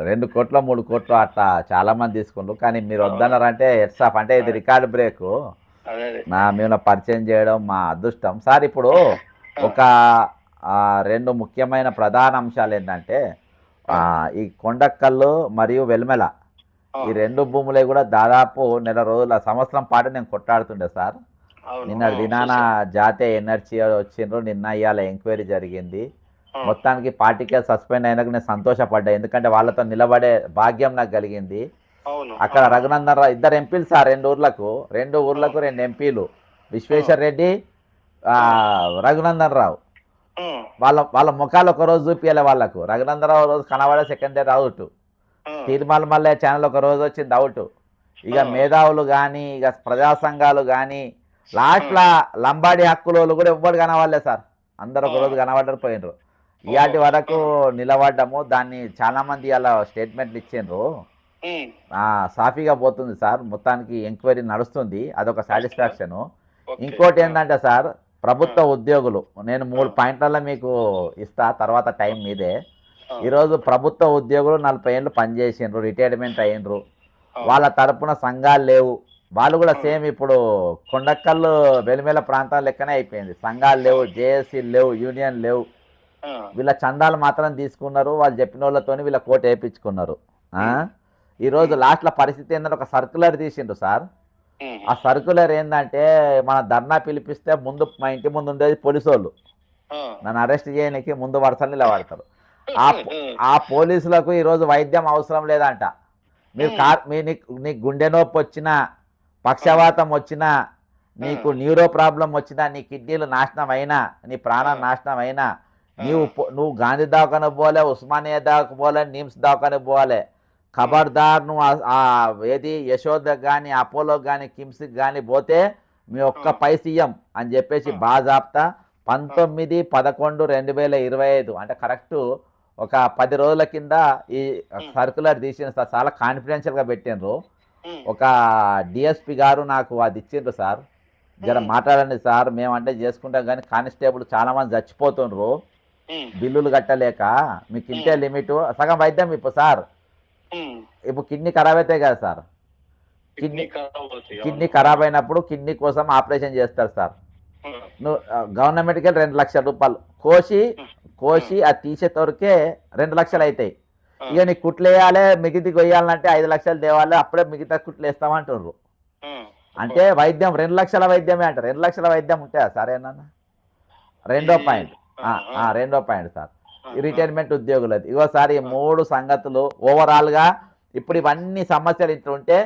2 కోట్లు 3 కోట్లు అట్లా చాలా మంది తీసుకుంటారు. కానీ మీరు వద్దన్నారంటే హెడ్స్ ఆఫ్, అంటే ఇది రికార్డు బ్రేక్. మేము పరిచయం చేయడం మా అదృష్టం సార్. ఇప్పుడు ఒక 2 ముఖ్యమైన ప్రధాన అంశాలు ఏంటంటే ఈ కొండక్కల్లు మరియు వెల్మెల, ఈ 2 భూములే కూడా దాదాపు నెల రోజుల సంవత్సరం పాటు నేను కొట్లాడుతుండే సార్. నిన్న దినాన జాతీయ ఎనర్జీ వచ్చిండ్రు, నిన్న ఇవాళ ఎంక్వైరీ జరిగింది. మొత్తానికి పార్టీకే సస్పెండ్ అయినాక నేను సంతోషపడ్డా, ఎందుకంటే వాళ్ళతో నిలబడే భాగ్యం నాకు కలిగింది. అక్కడ రఘునందన్ రావు 2 ఎంపీలు సార్, 2 ఊర్లకు 2 ఎంపీలు, విశ్వేశ్వర్ రెడ్డి, రఘునందన్ రావు. వాళ్ళ ముఖాలు ఒక రోజు చూపించాలి వాళ్ళకు. రఘునందన్ రావు రోజు కనబడే సెకండ్ డే అవుట్, తీర్మాల మల్లె ఛానల్ ఒక రోజు వచ్చింది అవుట్. ఇక మేధావులు కానీ, ఇక ప్రజా సంఘాలు కానీ, లాస్ట్లో లంబాడి హక్కులు కూడా ఎవ్వరు కనవాలే సార్. అందరు ఒక రోజు కనబడ్డారు, పోయినరు. ఇవాటి వరకు నిలబడ్డము. దాన్ని చాలా మంది అలా స్టేట్మెంట్లు ఇచ్చిండ్రు. సాఫీగా పోతుంది సార్. మొత్తానికి ఎంక్వైరీ నడుస్తుంది, అదొక సాటిస్ఫాక్షన్. ఇంకోటి ఏంటంటే సార్, ప్రభుత్వ ఉద్యోగులు నేను 3 పాయింట్లలో మీకు ఇస్తా, తర్వాత టైం మీదే. ఈరోజు ప్రభుత్వ ఉద్యోగులు 40 ఏళ్ళు పనిచేసిండ్రు, రిటైర్మెంట్ అయ్యిండ్రు. వాళ్ళ తరపున సంఘాలు లేవు. వాళ్ళు కూడా సేమ్ ఇప్పుడు కొండక్కల్లు వెలిమెల ప్రాంతాల లెక్కనే అయిపోయింది. సంఘాలు లేవు, జేఏసీలు లేవు, యూనియన్ లేవు. వీళ్ళ చందాలు మాత్రం తీసుకున్నారు. వాళ్ళు చెప్పిన వాళ్ళతో వీళ్ళ కోట్ వేయించుకున్నారు. ఈరోజు లాస్ట్లో పరిస్థితి ఏంటంటే ఒక సర్క్యులర్ తీసిండ్రు సార్. ఆ సర్క్యులర్ ఏంటంటే మన ధర్నా పిలిపిస్తే ముందు మా ఇంటి ముందు ఉండేది పోలీసు వాళ్ళు, నన్ను అరెస్ట్ చేయడానికి ముందు వరుసలు నిలబడతారు. ఆ పోలీసులకు ఈరోజు వైద్యం అవసరం లేదంట. నీకు గుండె నొప్పి వచ్చినా, పక్షవాతం వచ్చినా, నీకు న్యూరో ప్రాబ్లం వచ్చినా, నీ కిడ్నీలు నాశనం అయినా, నీ ప్రాణం నాశనం అయినా, నువ్వు గాంధీ దవాఖాన పోలే, ఉస్మానియా దవాఖాన పోలే, నిమ్స్ దవాఖాన పోలే. ఖబర్దార్ నువ్వు ఏది యశోదకు కానీ, అపోలోకి కానీ, కిమ్స్కి కానీ పోతే మీ ఒక్క పైసీయం అని చెప్పేసి బాజాప్తా 19/11/2025 అంటే కరెక్టు ఒక 10 రోజుల కింద ఈ సర్క్యులర్ తీసిన సార్. చాలా కాన్ఫిడెన్షియల్గా పెట్టిండ్రు. ఒక డిఎస్పి గారు నాకు అది ఇచ్చిండ్రు సార్. జర మాట్లాడండి సార్, మేమంటే చేసుకుంటాం కానీ కానిస్టేబుల్ చాలా మంది చచ్చిపోతుండ్రు బిల్లులు కట్టలేక, మీకు ఇంతే లిమిట్. సగం వైద్యం ఇప్పుడు సార్, ఇప్పుడు కిడ్నీ ఖరాబ్ అవుతాయి కదా సార్. కిడ్నీ ఖరాబ్ అయినప్పుడు కిడ్నీ కోసం ఆపరేషన్ చేస్తారు సార్. నువ్వు గవర్నమెంట్కి 2 లక్షల రూపాయలు కోసి అది తీసేతోరికే 2 లక్షలు అవుతాయి. ఇక నీకు కుట్లు వేయాలి, మిగతా కొయ్యాలంటే 5 లక్షలు తేవాలి, అప్పుడే మిగతా కుట్లు వేస్తామంటుర్రు. అంటే వైద్యం 2 లక్షల వైద్యమే అంటారు. 2 లక్షల వైద్యం ఉంటాయా సార్ ఏమన్నా? రెండో పాయింట్ సార్, రిటైర్మెంట్ ఉద్యోగులది. ఇగోసారి 3 సంగతులు ఓవరాల్గా ఇప్పుడు ఇవన్నీ సమస్యలు ఇట్లుంటే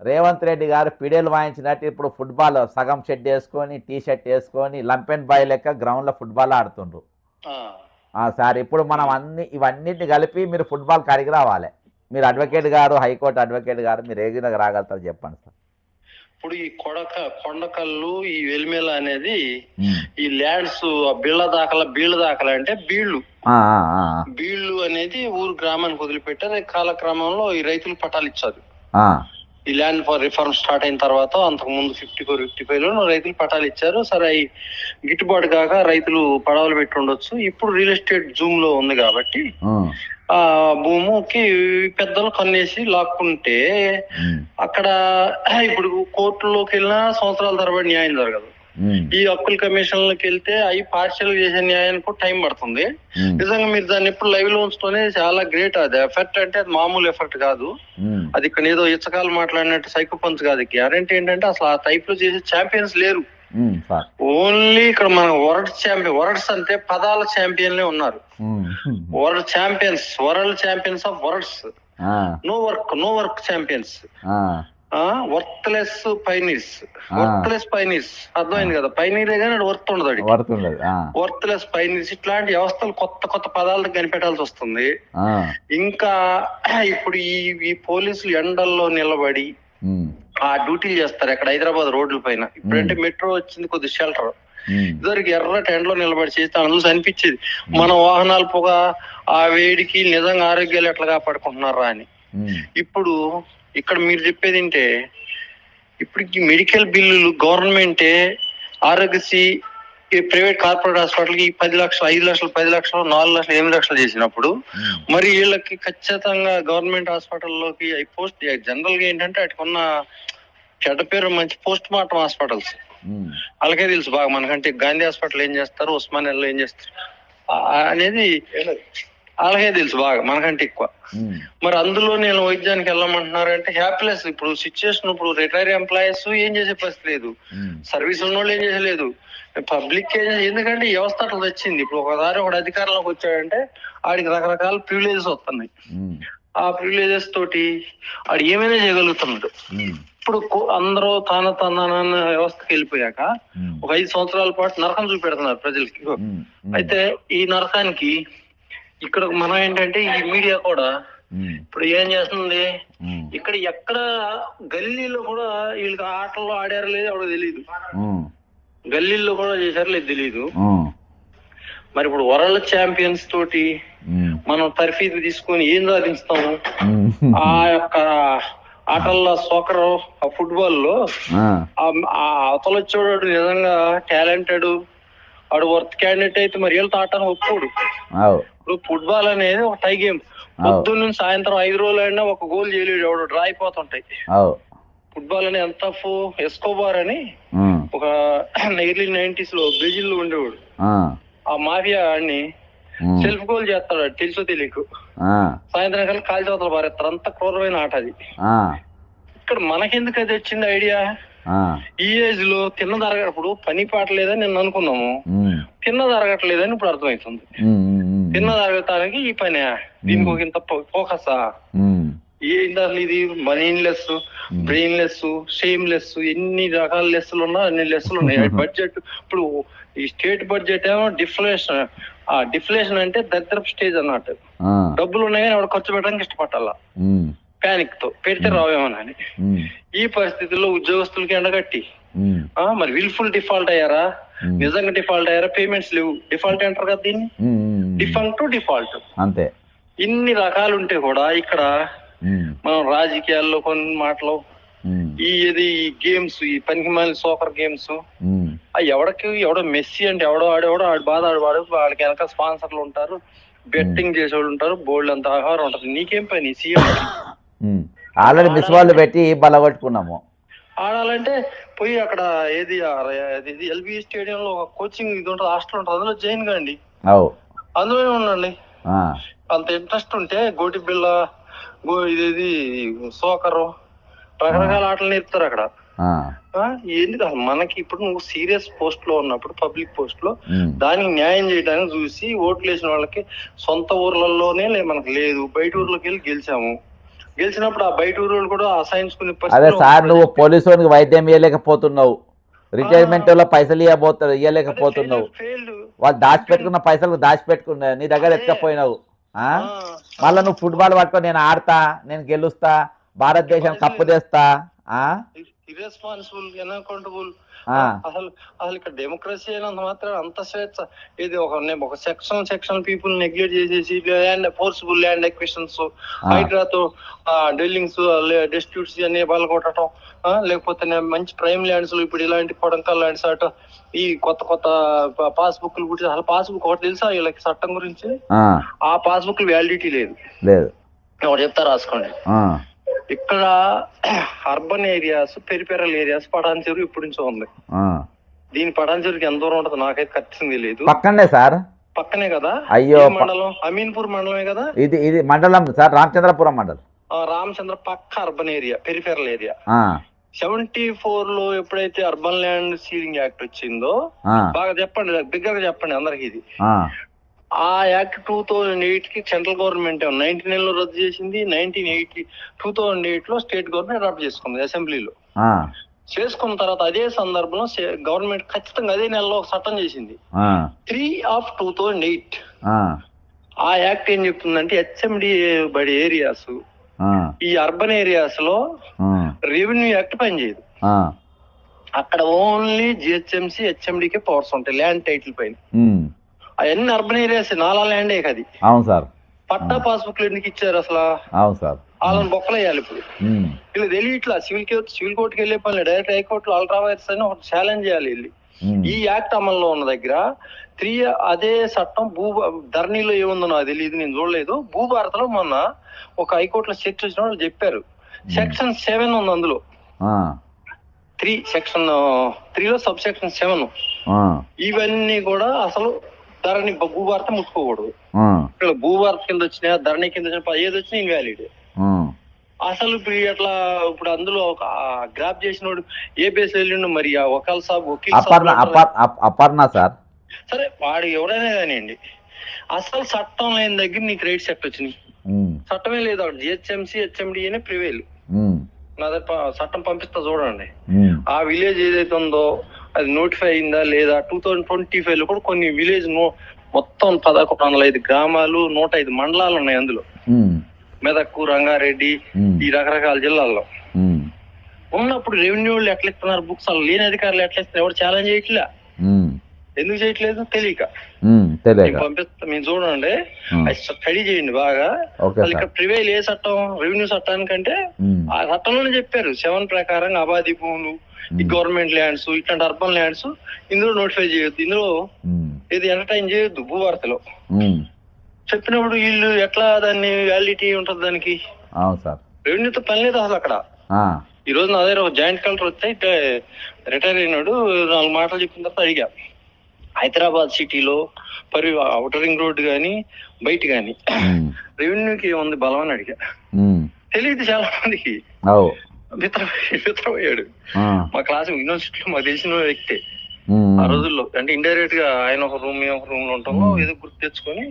రేవంత్ రెడ్డి గారు పిడేలు వాయించినట్టు ఇప్పుడు ఫుట్బాల్ సగం షర్ట్ వేసుకొని టీ షర్ట్ వేసుకొని లంపెన్ బాయ్ లెక్క గ్రౌండ్లో ఫుట్బాల్ ఆడుతుండ్రు. సార్ ఇప్పుడు మనం ఇవన్నిటిని కలిపి మీరు ఫుట్బాల్ కాడికి రావాలి. మీరు అడ్వకేట్ గారు, హైకోర్టు అడ్వకేట్ గారు, మీరు ఏ విధంగా రాగలుగుతారు చెప్పండి సార్. ఇప్పుడు ఈ కొండకల్లు, ఈ వెలిమేల అనేది ఈ ల్యాండ్స్ బీళ్ళ దాఖల అంటే బీళ్లు అనేది ఊరు గ్రామానికి వదిలిపెట్టారు. కాలక్రమంలో ఈ రైతులు పట్టాలు ఇచ్చారు. ఈ ల్యాండ్ ఫర్ రిఫార్మ్ స్టార్ట్ అయిన తర్వాత అంతకు ముందు 54-55లో రైతులు పట్టాలు ఇచ్చారు. సరే అవి గిట్టుబాటు కాక రైతులు పడవలు పెట్టి ఉండొచ్చు. ఇప్పుడు రియల్ ఎస్టేట్ జూమ్ లో ఉంది కాబట్టి ఆ భూమికి పెద్దలు కన్నేసి లాక్కుంటే అక్కడ ఇప్పుడు కోర్టులోకి వెళ్ళినా సంవత్సరాల తరబడి న్యాయం జరగదు. ఈ హక్కుల కమిషన్లోకి వెళ్తే అవి పార్షియల్ చేసే న్యాయానికి టైం పడుతుంది. నిజంగా మీరు దాన్ని ఎప్పుడు లైవ్ లో ఉంచుతూనే చాలా గ్రేట్. అది ఎఫర్ట్ అంటే అది మామూలు ఎఫర్ట్ కాదు. అది ఇక్కడ ఏదో ఇచ్చకాలు మాట్లాడినట్టు సైకో పంచ్ కాదు. గ్యారంటీ ఏంటంటే అసలు ఆ టైప్ లో చేసే ఛాంపియన్స్ లేరు. ఓన్లీ ఇక్కడ మన వరల్డ్స్ అంటే పదాల ఛాంపియన్లే ఉన్నారు. World champions of words, no work champions, worthless pioneers. అర్థమైంది కదా? పైనీరే కానీ వర్త్ ఉండదు. వర్త్లెస్ పైనీర్స్ ఇట్లాంటి వ్యవస్థలు కొత్త పదాలకు కనిపెట్టాల్సి వస్తుంది. ఇంకా ఇప్పుడు ఈ పోలీసులు ఎండల్లో నిలబడి ఆ డ్యూటీలు చేస్తారు అక్కడ హైదరాబాద్ రోడ్ల పైన. ఇప్పుడంటే మెట్రో వచ్చింది, కొద్ది షెల్టర్. ఇద్దరికి ఎర్రటి ఎండలో నిలబడి చేస్తాను చూసి అనిపించేది మన వాహనాలు పొగ ఆ వేడికి నిజంగా ఆరోగ్యాలు ఎట్లా కాపాడుకుంటున్నారా అని. ఇప్పుడు ఇక్కడ మీరు చెప్పేది ఏంటే ఇప్పుడు మెడికల్ బిల్లులు గవర్నమెంటే ఆరోగ్యశ్రీ ప్రైవేట్ కార్పొరేట్ హాస్పిటల్కి 10 లక్షలు, 5 లక్షలు, 10 లక్షలు, 4 లక్షలు, 8 లక్షలు చేసినప్పుడు మరి వీళ్ళకి ఖచ్చితంగా గవర్నమెంట్ హాస్పిటల్లోకి పోస్ట్ జనరల్ గా ఏంటంటే అటుకున్న చెడ్డ పేరు మంచి పోస్ట్ మార్టం హాస్పిటల్స్ వాళ్ళకే తెలుసు బాగా. మనకంటే గాంధీ హాస్పిటల్ ఏం చేస్తారు, ఉస్మానియాలో ఏం చేస్తారు అనేది అలాగే తెలుసు బాగా మనకంటే ఎక్కువ. మరి అందులో నేను వైద్యానికి వెళ్ళమంటున్నారంటే హ్యాపీలెస్. ఇప్పుడు సిచ్యువేషన్ ఇప్పుడు రిటైర్ ఎంప్లాయీస్ ఏం చేసే పరిస్థితి లేదు, సర్వీస్ ఉన్న వాళ్ళు ఏం చేసలేదు, పబ్లిక్ ఏం చేసి. ఎందుకంటే ఈ వ్యవస్థ అట్లా వచ్చింది. ఇప్పుడు ఒకసారి ఒకటి అధికారంలోకి వచ్చాడంటే ఆడికి రకరకాల ప్రివిలేజెస్ వస్తున్నాయి. ఆ ప్రివిలేజెస్ తోటి ఆడు ఏమైనా చేయగలుగుతున్నాడు. ఇప్పుడు అందరూ తన వ్యవస్థకి వెళ్ళిపోయాక ఒక 5 సంవత్సరాల పాటు నరకం చూపెడుతున్నారు ప్రజలకి. అయితే ఈ నరకానికి ఇక్కడ మనం ఏంటంటే ఈ మీడియా కూడా ఇప్పుడు ఏం చేస్తుంది, ఇక్కడ ఎక్కడ గల్లీలో కూడా వీళ్ళకి ఆటల్లో ఆడారో లేదు ఎవడో తెలియదు, గల్లీల్లో కూడా చేశారో లేదు తెలియదు. మరి ఇప్పుడు వరల్డ్ ఛాంపియన్స్ తోటి మనం తర్ఫీదు తీసుకొని ఏం సాధిస్తాము? ఆ యొక్క ఆటల్లో సోకర్, ఆ ఫుట్బాల్ లో అవతల వచ్చేవాడు నిజంగా టాలెంటెడ్, వాడు వర్త్ క్యాండిడేట్ అయితే మరి వీళ్ళతో ఆటను ఒప్పుకోడు. ఇప్పుడు ఫుట్బాల్ అనేది ఒక టై గేమ్. పొద్దున్న నుంచి సాయంత్రం 5 రోజులు అయినా ఒక గోల్ చేయలేడు ఎవడు, డ్రా అయిపోతుంటాయి. ఫుట్బాల్ అని ఎంత ఎస్కోబార్ అని ఒక ఎర్లీ 90s లో బ్రెజిల్ లో ఉండేవాడు. ఆ మాఫియా అని సెల్ఫ్ గోల్ చేస్తాడు తెలుసో తెలియకు, సాయంత్రం కల్లా కాల్ చోతలు పారేస్తారు. అంత క్రూరమైన ఆట అది. ఇక్కడ మనకెందుకు అది వచ్చింది ఐడియా? ఈ ఏజ్ లో తిన్నదరగప్పుడు పని పాట లేదని నేను అనుకున్నాము, తిన్నదరగట్లేదని ఇప్పుడు అర్థమవుతుంది. తిన్నదరగటానికి ఈ పని, దీనికి ఒక ఇంత ఫోకసా? ఏంటి అసలు ఇది? మనీలెస్, బ్రెయిన్లెస్, షేమ్లెస్, ఎన్ని రకాల లెస్సులు ఉన్నా అన్ని లెస్సులు ఉన్నాయి. బడ్జెట్ ఇప్పుడు ఈ స్టేట్ బడ్జెట్ ఏమో డిఫ్లేషన్ అంటే దరిద్రపు స్టేజ్ అన్నట్టు. డబ్బులు ఉన్నాయి కానీ ఖర్చు పెట్టడానికి ఇష్టపట్టాలా ప్యానిక్ తో, పెడితే రావేమోనని. ఈ పరిస్థితుల్లో ఉద్యోగస్తులకి ఎండగట్టి మరి విల్ఫుల్ డిఫాల్ట్ అయ్యారా, నిజంగా డిఫాల్ట్ అయ్యారా? పేమెంట్స్ లేవు, డిఫాల్ట్ అంటారు కదా దీన్ని, డిఫాల్ట్ అంతే. ఇన్ని రకాలు ఉంటే కూడా ఇక్కడ మనం రాజకీయాల్లో కొన్ని మాటలు ఈ గేమ్స్, ఈ పనికిమాలిన సోకర్ గేమ్స్, ఎవడో మెస్సీ అంటే ఎవడో ఆడేవాడు ఆడు బాధ ఆడవాడు, వాళ్ళకి వెనక స్పాన్సర్లు ఉంటారు, బెట్టింగ్ చేసేవాళ్ళు ఉంటారు, బోల్డ్ అంత ఆహారం ఉంటుంది. నీకేం పని? సీఎం ఆల్రెడీ మిస్ వాళ్ళు పెట్టి బలగొట్టుకున్నాము. ఆడాలంటే పోయి అక్కడ ఎల్బీ స్టేడియం లో ఒక కోచింగ్ ఇది ఉంటుంది, హాస్టల్ ఉంటుంది, అందులో జాయిన్ కాండి, అందులోనే ఉండండి. అంత ఇంట్రెస్ట్ ఉంటే గోటి బిళ్ళ, ఇదేది సోకరు, రకరకాల ఆటలు నేర్పుతారు అక్కడ. ఎందుకు మనకి ఇప్పుడు నువ్వు సీరియస్ పోస్ట్ లో ఉన్నప్పుడు, పబ్లిక్ పోస్ట్ లో దానికి న్యాయం చేయడానికి చూసి ఓట్లు వేసిన వాళ్ళకి సొంత ఊర్లలోనే మనకు లేదు, బయట ఊర్లోకి వెళ్ళి గెలిచాము. గెలిచినప్పుడు ఆ బయట ఊరు కూడా అసహించుకునే అదే పరిస్థితి సార్, నువ్వు పోలీసు వానికి వైద్యం ఇవ్వలేకపోతున్నావు, రిటైర్మెంట్ లో పైసలు ఇవ్వలేకపోతున్నావు, ఫెయిల్డ్. వాళ్ళు దాచిపెట్టుకున్న పైసలు దాచిపెట్టుకున్నా నీ దగ్గర ఎత్తుకపోయినావు. మళ్ళీ నువ్వు ఫుట్బాల్ పట్టుకొని నేను ఆడతా, నేను గెలుస్తా, భారతదేశం కప్పు తెస్తా. Irresponsible, unaccountable. అసలు అసలు ఇక్కడ డెమోక్రసీ అయినంత మాత్రం అంత స్వేచ్ఛ. ఇది ఒక సెక్షన్ పీపుల్ నెగ్లెక్ట్ చేసేసి ల్యాండ్ ఫోర్సిబుల్ ల్యాండ్ ఎక్విషన్స్, హైడ్రాతో డ్రిల్లింగ్స్, డిస్ట్యూట్స్ అన్ని పగలగొట్టడం, లేకపోతే మంచి ప్రైమ్ ల్యాండ్స్ ఇప్పుడు ఇలాంటి కొడంకల్ ల్యాండ్స్ అట, ఈ కొత్త పాస్బుక్లు గురించి. అసలు పాస్బుక్ ఒకటి తెలుసా వీళ్ళకి చట్టం గురించి? ఆ పాస్బుక్ వ్యాలిడిటీ లేదు. ఒకటి చెప్తా రాసుకోండి. ఇక్కడ urban areas, peripheral areas, Patancheru ఇప్పటి నుంచో ఉంది. దీని పటాన్ చెరువుకి ఎంత దూరం ఉంటుంది నాకైతే ఖచ్చితంగా తెలియదు. పక్కనే సార్, పక్కనే కదా. అయ్యో, మండలం అమీన్పూర్ మండలమే కదా ఇది మండలం సార్, రామచంద్రపురం మండలం. రామచంద్ర పక్క అర్బన్ ఏరియా, పెరిఫెరల్ ఏరియా. 74 లో ఎప్పుడైతే అర్బన్ ల్యాండ్ సీలింగ్ యాక్ట్ వచ్చిందో, బాగా చెప్పండి, బిగ్గరగా చెప్పండి అందరికి ఇది. ఆ యాక్ట్ 2008 కి సెంట్రల్ గవర్నమెంట్ 1999 లో రద్దు చేసింది. 2008 లో స్టేట్ గవర్నమెంట్ అడాప్ట్ చేసుకుంది అసెంబ్లీలో. చేసుకున్న తర్వాత అదే సందర్భంలో గవర్నమెంట్ ఖచ్చితంగా అదే నెలలో ఒక చట్టం చేసింది, 3/2008. ఆ యాక్ట్ ఏం చెప్తుందంటే హెచ్ఎండి బడి ఏరియాస్, ఈ అర్బన్ ఏరియాస్ లో రెవెన్యూ యాక్ట్ పనిచేయదు. అక్కడ ఓన్లీ జిహెచ్ఎంసి, హెచ్ఎండికే పవర్స్ ఉంటాయి ల్యాండ్ టైటిల్ పైన. అవన్నీ అర్బన్ ఏరియాస్, నాలా ల్యాండే కది. అవును సార్. పట్టా పాస్బుక్లు ఎందుకు ఇచ్చారు అసలు? అవును సార్. వాళ్ళని బొక్కలు వేయాలి. ఇప్పుడు వీళ్ళు తెలియట్లా. సివిల్ కోర్టుకి వెళ్ళే పని, డైరెక్ట్ హైకోర్టులో అల్ట్రా వైరస్ అని ఒకటి ఛాలెంజ్ చేయాలి వెళ్ళి. ఈ యాక్ట్ అమల్లో ఉన్న దగ్గర అదే చట్టం ధరణిలో ఏముందో నాకు తెలియదు, నేను చూడలేదు. భూభారతలో మొన్న ఒక హైకోర్టులో చర్చ వచ్చిన వాళ్ళు చెప్పారు, సెక్షన్ 7 ఉంది అందులో. 3 సెక్షన్ 3లో సబ్ సెక్షన్ 7. ఇవన్నీ కూడా అసలు ధరణి భూభారత ముట్టుకోకూడదు. ఇక్కడ భూభారత కింద వచ్చినా, ధరణి కింద వచ్చినా, ఏది వచ్చినా ఇన్వాలిడ్. అసలు ఇప్పుడు అట్లా ఇప్పుడు అందులో ఒక గ్రాప్ చేసినోడు ఏ బేస్ వెళ్ళిండు మరి? ఒకళ్ళ సాబ్ అపర్ణ సార్, సరే వాడు ఎవరైనా కానివ్వండి, అసలు చట్టం లేని దగ్గర నీకు రైట్స్ ఎట్లా వచ్చినాయి? చట్టమే లేదు. అక్కడ జిహెచ్ఎంసి, హెచ్ఎండి అనే ప్రివేల్. నా దగ్గర చట్టం పంపిస్తా చూడండి. ఆ విలేజ్ ఏదైతే ఉందో అది నోటిఫై అయిందా లేదా? 2025 లో కూడా కొన్ని విలేజ్ మొత్తం 1105 గ్రామాలు, 105 మండలాలు ఉన్నాయి అందులో. మెదక్, రంగారెడ్డి, ఈ రకరకాల జిల్లాల్లో ఉన్నప్పుడు రెవెన్యూ వాళ్ళు ఎట్లా ఇస్తున్నారు బుక్స్? అలా లేని అధికారులు ఎట్లా ఇస్తున్నారు? ఎవరు ఛాలెంజ్ చేయట్లే. ఎందుకు చేయట్లేదు? తెలియక. పంపిస్తా, మీరు చూడండి, స్టడీ చేయండి బాగా. అసలు ఇక్కడ ప్రివేల్ ఏ చట్టం? రెవెన్యూ చట్టానికంటే ఆ చట్టంలోనే చెప్పారు 7 ప్రకారం అబాధి భూములు, ఈ గవర్నమెంట్ ల్యాండ్స్, ఇట్లాంటి అర్బన్ ల్యాండ్స్ ఇందులో నోటిఫై చేయొద్దు, ఇందులో ఇది ఎంటర్టైన్ చేయొద్దు భూవార్తలో చెప్పినప్పుడు వీళ్ళు ఎట్లా దాన్ని వ్యాలిడిటీ ఉంటుంది దానికి? రెవెన్యూతో పని లేదు అసలు అక్కడ. ఈ రోజు నా దగ్గర ఒక జాయింట్ కలెక్టర్ వస్తే రిటైర్ అయినాడు, 4 మాటలు చెప్పిన తర్వాత అడిగా, హైదరాబాద్ సిటీలో ఔటర్ రింగ్ రోడ్డు కానీ బయట కానీ రెవెన్యూకి ఏముంది బలం అని అడిగా. తెలియదు చాలా మందికి. విత్రపోయాడు. మా క్లాస్ యూనివర్సిటీలో మాకు తెలిసిన వ్యక్తే ఆ రోజుల్లో. అంటే ఇండైరెక్ట్ గా ఆయన ఒక రూమ్ లో ఉంటామో ఏదో గుర్తు తెచ్చుకొని,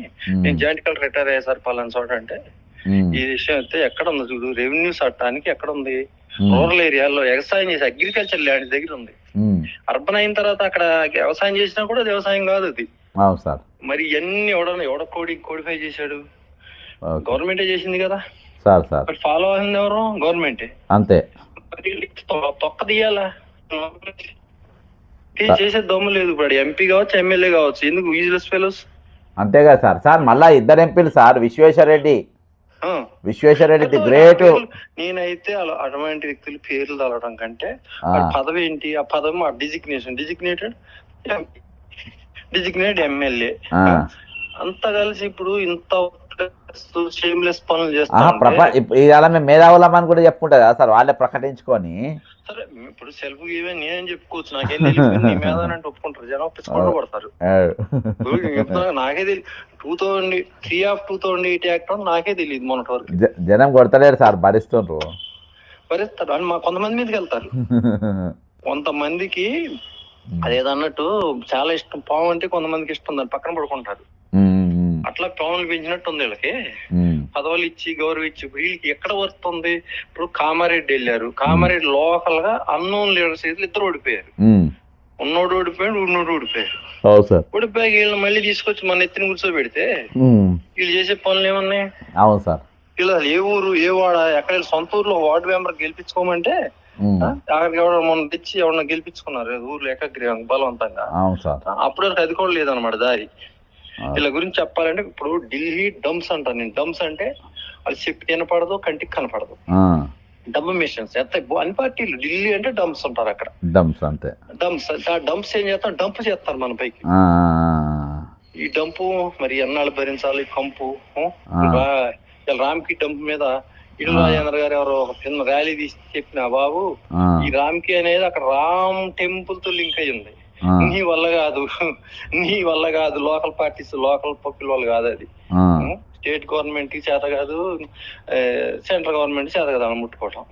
నేను జాయింట్ కలెక్టర్ రిటైర్ అయ్యా సార్ పలానా చోట అంటే, ఈ విషయం అయితే ఎక్కడ ఉంది చూడు, రెవెన్యూ చట్టానికి ఎక్కడ ఉంది? రూరల్ ఏరియాలో వ్యవసాయం చేసి అగ్రికల్చర్ ల్యాండ్ దగ్గర ఉంది. అర్బన్ అయిన తర్వాత అక్కడ వ్యవసాయం చేసినా కూడా అది వ్యవసాయం కాదు అది. మరి ఇవన్నీ ఎవడ కోడిఫై చేశాడు? గవర్నమెంటే చేసింది కదా. ఫాలో అయింది ఎవరు? గవర్నమెంటే. అంతే. తొక్క తీయాలా? చేసే దమ్ము లేదు. ఇప్పుడు ఎంపీ కావచ్చు, ఎమ్మెల్యే కావచ్చు, ఎందుకు యూజ్లెస్ ఫెలోస్? అంతేగా సార్. మళ్ళా 2 ఎంపీలు సార్, విశ్వేశ్వరరెడ్డి ది గ్రేట్. నేనైతే అటువంటి వ్యక్తులు పేర్లు తలవడం కంటే పదవి ఏంటి? ఆ పదవి డిజిగ్నేటెడ్ ఎమ్మెల్యే అంతా కలిసి ఇప్పుడు ఇంత షేమ్లెస్ పనులు చేస్తాం. మేము మేధావులం అని కూడా చెప్పుకుంటా కదా సార్, వాళ్ళే ప్రకటించుకొని. సరే ఇప్పుడు సెల్ఫ్ గివే నేనేం చెప్పుకోవచ్చు, నాకేం తెలియదు. మేధానంటే ఒప్పుకుంటారు, జనం ఒప్పించుకుంటూ పడతారు. నాకే తెలియదు 2008 యాక్ట్ నాకే తెలియదు మొన్నటి వరకు. జనం కొడతలేరు సార్, భరిస్తారు. అని మా కొంతమంది మీదకి వెళ్తారు. కొంతమందికి అదేదన్నట్టు చాలా ఇష్టం పాము అంటే, కొంతమందికి ఇష్టం, దాన్ని పక్కన పడుకుంటారు. అట్లా పాములు పెంచినట్టు ఉంది వీళ్ళకి. పదవులు ఇచ్చి గౌరవం ఇచ్చి వీళ్ళకి ఎక్కడ వస్తుంది? ఇప్పుడు కామారెడ్డి వెళ్ళారు, కామారెడ్డి లోకల్ గా అన్నోన్ లీడర్స్ అయితే ఇద్దరు ఓడిపోయారు. ఉన్నోడు ఓడిపోయాడు, ఉన్నోడు ఓడిపోయారు. ఓడిపోయి వీళ్ళని మళ్ళీ తీసుకొచ్చి మన ఎత్తిని కూర్చోబెడితే వీళ్ళు చేసే పనులు ఏమన్నాయి? అవును సార్. వీళ్ళు ఏ ఊరు ఏ వాడ ఎక్కడ సొంత ఊర్లో వార్డు మెంబర్ గెలిపించుకోమంటే అక్కడికి ఎవరో మొన్న తెచ్చి ఎవరన్నా గెలిపించుకున్నారు ఊర్లో ఏకగ్రీవం బలవంతంగా. అప్పటి వరకు అది కూడా లేదనమాట దారి. వీళ్ళ గురించి చెప్పాలంటే ఇప్పుడు ఢిల్లీ డంప్స్ అంటాను నేను. డంప్స్ అంటే వాళ్ళు చెప్పి తినపడదు, కంటికి కనపడదు. డంప్ మిషన్స్ ఎంత అన్ని పార్టీలు ఢిల్లీ అంటే డంప్స్ ఉంటారు అక్కడ. డంప్స్ అంతే. డంప్స్ ఆ డంప్స్ ఏం చేస్తాం? డంప్ చేస్తారు మన పైకి. ఈ డంపు మరి ఎన్నాళ్ళు భరించాలి? కంపు రామ్కి డంప్ మీద ఇల్లు రాజేంద్ర గారు ఎవరో ఒక చిన్న ర్యాలీ తీసి చెప్పిన బాబు ఈ రామ్కి అనేది అక్కడ రామ్ టెంపుల్ తో లింక్ అయ్యింది. నీ వల్ల కాదు లోకల్ పార్టీస్ లోకల్ పప్పుల వల్ల కాదు, అది స్టేట్ గవర్నమెంట్ కి చేత కాదు, సెంట్రల్ గవర్నమెంట్ చేత కాదు అని ముట్టుకోవటం.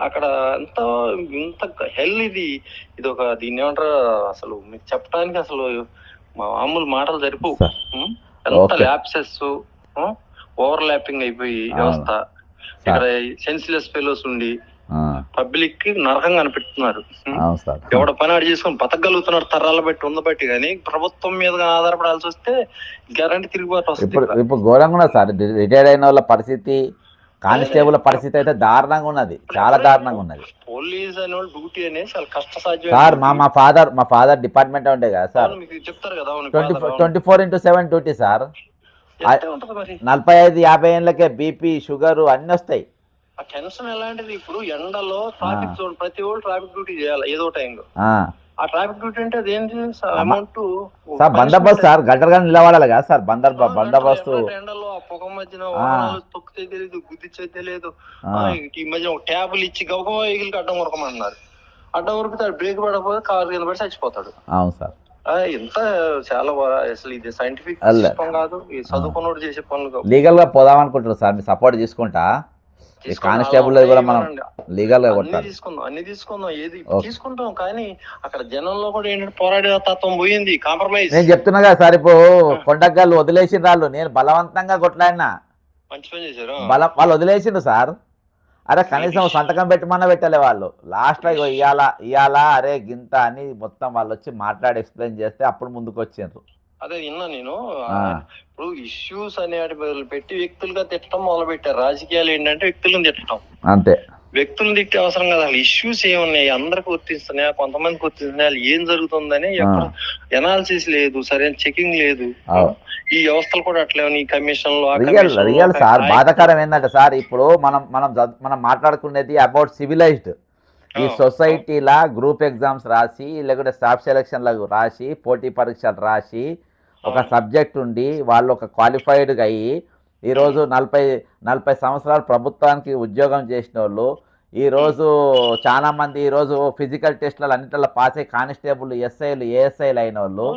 అక్కడ అంత ఇంత హెల్ ఇది ఒక దీన్ని ఏమంటారు అసలు మీకు చెప్పడానికి అసలు మామూలు మాటలు సరిపోవు. ఎంత ల్యాప్సెస్ ఓవర్ ల్యాపింగ్ అయిపోయి వ్యవస్థ. ఇక్కడ సెన్స్లెస్ ఫెలోస్ ఉండి పబ్లిక్ కి నరకంగా అనిపెడుతున్నారు. ఎవడ పని ఆడి చేసుకొని బతకగలుగుతున్నారు తరాల బట్టి ఉందబట్టి, కానీ ప్రభుత్వం మీద ఆధారపడాల్సి వస్తే గ్యారంటీ తిరిగిపోతు వస్తుంది. ఇప్పుడు ఘోరంగా ఉన్నది సార్. రిటైర్డ్ అయిన వాళ్ళ పరిస్థితి, కానిస్టేబుల్ పరిస్థితి అయితే దారుణంగా ఉన్నది, చాలా దారుణంగా ఉన్నది. పోలీస్ అనే వాళ్ళు డ్యూటీ అనేది చాలా కష్టసాధ్యం సార్. మా ఫాదర్ డిపార్ట్మెంట్ ఉండే కదా సార్, మీకు చెప్తారు కదా 24/7 డ్యూటీ సార్. 45-50 ఏళ్ళకే బీపీ షుగర్ అన్ని వస్తాయి. ఆ టెన్షన్ ఎలాంటిది? ఇప్పుడు ఎండలో ట్రాఫిక్ జోన్ ప్రతి ఒళ్ళు ట్రాఫిక్ డ్యూటీ చేయాలి ఏదో టైంలో. ఆ ట్రాఫిక్ డ్యూటీ అంటే అదేంటి అమౌంట్ సార్? బందోబస్తు సార్, గంటలుగా నిలబడాలి కదా సార్ బందోబస్తు. ఎండలో ఆ పొగ మధ్యన వాహనాలు తొక్కితే తెలియదు, గుద్దిచ్చే తెలియదు. ఈ మధ్య ఒక ట్యాబులు ఇచ్చి గౌగమ వెహికల్కి అడ్డం వరకమన్నారు. అడ్డం వరకు బ్రేక్ పడకపోతే కారు కింద పడి చచ్చిపోతాడు. అవును సార్. ఎంత చాలా అసలు ఇది సైంటిఫిక్ కాదు, చదువుకున్నోడు చేసే పనులు. లీగల్ గా పోదాం అనుకుంటారు సార్, మీరు సపోర్ట్ తీసుకుంటా? కానిస్టేబుల్ కూడా మనం లీగల్ గా అన్ని తీసుకుందాం ఏది తీసుకుంటాం, కానీ అక్కడ జనంలో కూడా ఏంటంటే పోరాడే తత్వం పోయింది, కాంప్రమైజ్. నేను చెప్తున్నా కదా సార్, ఇప్పుడు కొండగాళ్ళు వదిలేసిన వాళ్ళు, నేను బలవంతంగా కొట్లాడినా. మంచి పని చేశారు. వాళ్ళు వదిలేసిండు సార్. అరే కనీసం సంతకం పెట్టమన్నా పెట్టలే వాళ్ళు. లాస్ట్ లో ఇయ్యాలా అరే గింత అని మొత్తం వాళ్ళు వచ్చి మాట్లాడి ఎక్స్ప్లెయిన్ చేస్తే అప్పుడు ముందుకు వచ్చిండ్రు. అదే విన్నా నేను. ఇప్పుడు ఇష్యూస్ అనేటి పెట్టి వ్యక్తులుగా తిట్టడం మొదలు పెట్టారు. రాజకీయాలు ఏంటంటే వ్యక్తులను తిట్టడం అంతే. వ్యక్తులను తిట్టే అవసరం కదా. అసలు ఇష్యూస్ ఏమున్నాయి, అందరికి వర్తిస్తున్నాయా, కొంతమందికి వర్తిస్తున్నాయా, ఏం జరుగుతుందని ఎనాలిసిస్ లేదు, సరైన చెకింగ్ లేదు. ఈ వ్యవస్థలు కూడా అట్లే ఈ కమిషన్లు రియల్ సార్. బాధాకరం ఏంటంటే సార్, ఇప్పుడు మనం మాట్లాడుకునేది అబౌట్ సివిలైజ్డ్. ఈ సొసైటీలా గ్రూప్ ఎగ్జామ్స్ రాసి లేకుంటే స్టాఫ్ సెలక్షన్లకు రాసి పోటీ పరీక్షలు రాసి ఒక సబ్జెక్ట్ ఉండి వాళ్ళు ఒక క్వాలిఫైడ్గా అయ్యి ఈరోజు 40 సంవత్సరాలు ప్రభుత్వానికి ఉద్యోగం చేసిన వాళ్ళు ఈరోజు చాలామంది ఈరోజు ఫిజికల్ టెస్ట్లలో అన్నింటిలో పాస్ అయ్యి కానిస్టేబుల్, ఎస్ఐలు, ఏఎస్ఐలు అయిన వాళ్ళు,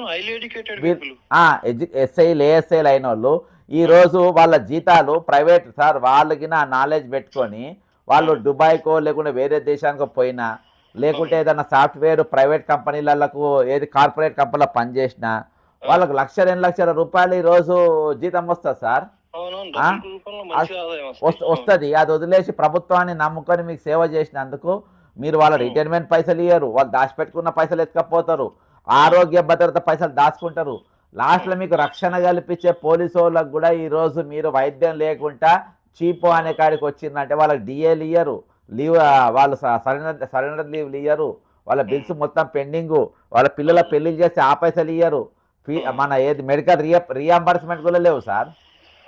ఎస్ఐలు, ఏఎస్ఐలు అయిన వాళ్ళు ఈరోజు వాళ్ళ జీతాలు ప్రైవేట్ సార్. వాళ్ళకి నాలెడ్జ్ పెట్టుకొని వాళ్ళు దుబాయ్కో లేకుంటే వేరే దేశానికో పోయినా, లేకుంటే ఏదైనా సాఫ్ట్వేర్ ప్రైవేట్ కంపెనీలకు ఏది కార్పొరేట్ కంపెనీలో పనిచేసినా వాళ్ళకు 1-2 లక్షల రూపాయలు ఈరోజు జీతం వస్తుంది సార్. వస్తుంది. అది వదిలేసి ప్రభుత్వాన్ని నమ్ముకొని మీకు సేవ చేసినందుకు మీరు వాళ్ళ రిటైర్మెంట్ పైసలు ఇయ్యరు, వాళ్ళు దాచిపెట్టుకున్న పైసలు ఎత్తుకపోతారు, ఆరోగ్య భద్రత పైసలు దాచుకుంటారు. లాస్ట్లో మీకు రక్షణ కల్పించే పోలీసు వాళ్ళకు కూడా ఈరోజు మీరు వైద్యం లేకుండా చీపో అనే కాడికి వచ్చిందంటే వాళ్ళకి డిఏలు ఇయ్యరు, లీవ్ వాళ్ళు సరెండర్ లీవ్లు ఇయ్యరు, వాళ్ళ బిల్స్ మొత్తం పెండింగు, వాళ్ళ పిల్లల పెళ్లిళ్ళు చేస్తే ఆ పైసలు ఇయ్యరు, మన ఏది మెడికల్ రియంబర్స్మెంట్ కూడా లేవు సార్.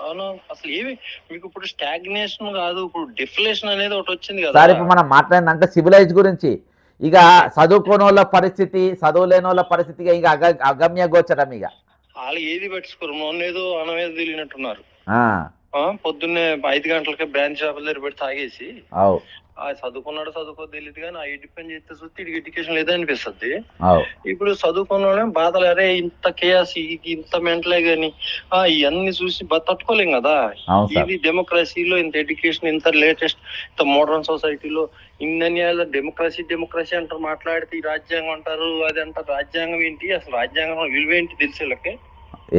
అవును. అసలు ఏమి మీకు ఇప్పుడు స్టాగ్నేషన్ కాదు, ఇప్పుడు డిఫ్లేషన్ అనేది ఒకటి వచ్చింది కదా సార్. ఇప్పుడు మనం మాట్లాడిందంటే సివిలైజ్ గురించి. ఇక చదువుకోని వాళ్ళ పరిస్థితి, చదువులేని వాళ్ళ పరిస్థితిగా ఇక అగమ్య గోచరం. ఇక వాళ్ళు ఏది పెట్టుకోరు, మొన్న ఏదో అనవేది తెలియనట్టున్నారు. పొద్దున్నే 5 గంటలకే బ్రాంచ్ షాపుల దగ్గర పెట్టి తాగేసి చదువుకున్నాడు చదువుకో తెలియదు, కానీ ఆ డిపెండ్ చేస్తే చూస్తే ఇటు ఎడ్యుకేషన్ లేదనిపిస్తుంది. ఇప్పుడు చదువుకున్న బాధలు, అరే ఇంత కేయాస్ ఇంత మెంటలే గాని ఇవన్నీ చూసి తట్టుకోలేం కదా. ఇది డెమోక్రసీలో ఇంత ఎడ్యుకేషన్, ఇంత లేటెస్ట్, ఇంత మోడర్న్ సొసైటీలో ఇన్ని డెమోక్రసీ అంటారు, మాట్లాడితే ఈ రాజ్యాంగం అంటారు, అది అంటారు. రాజ్యాంగం ఏంటి, అసలు రాజ్యాంగం విలువ ఏంటి తెలిసేళ్ళకే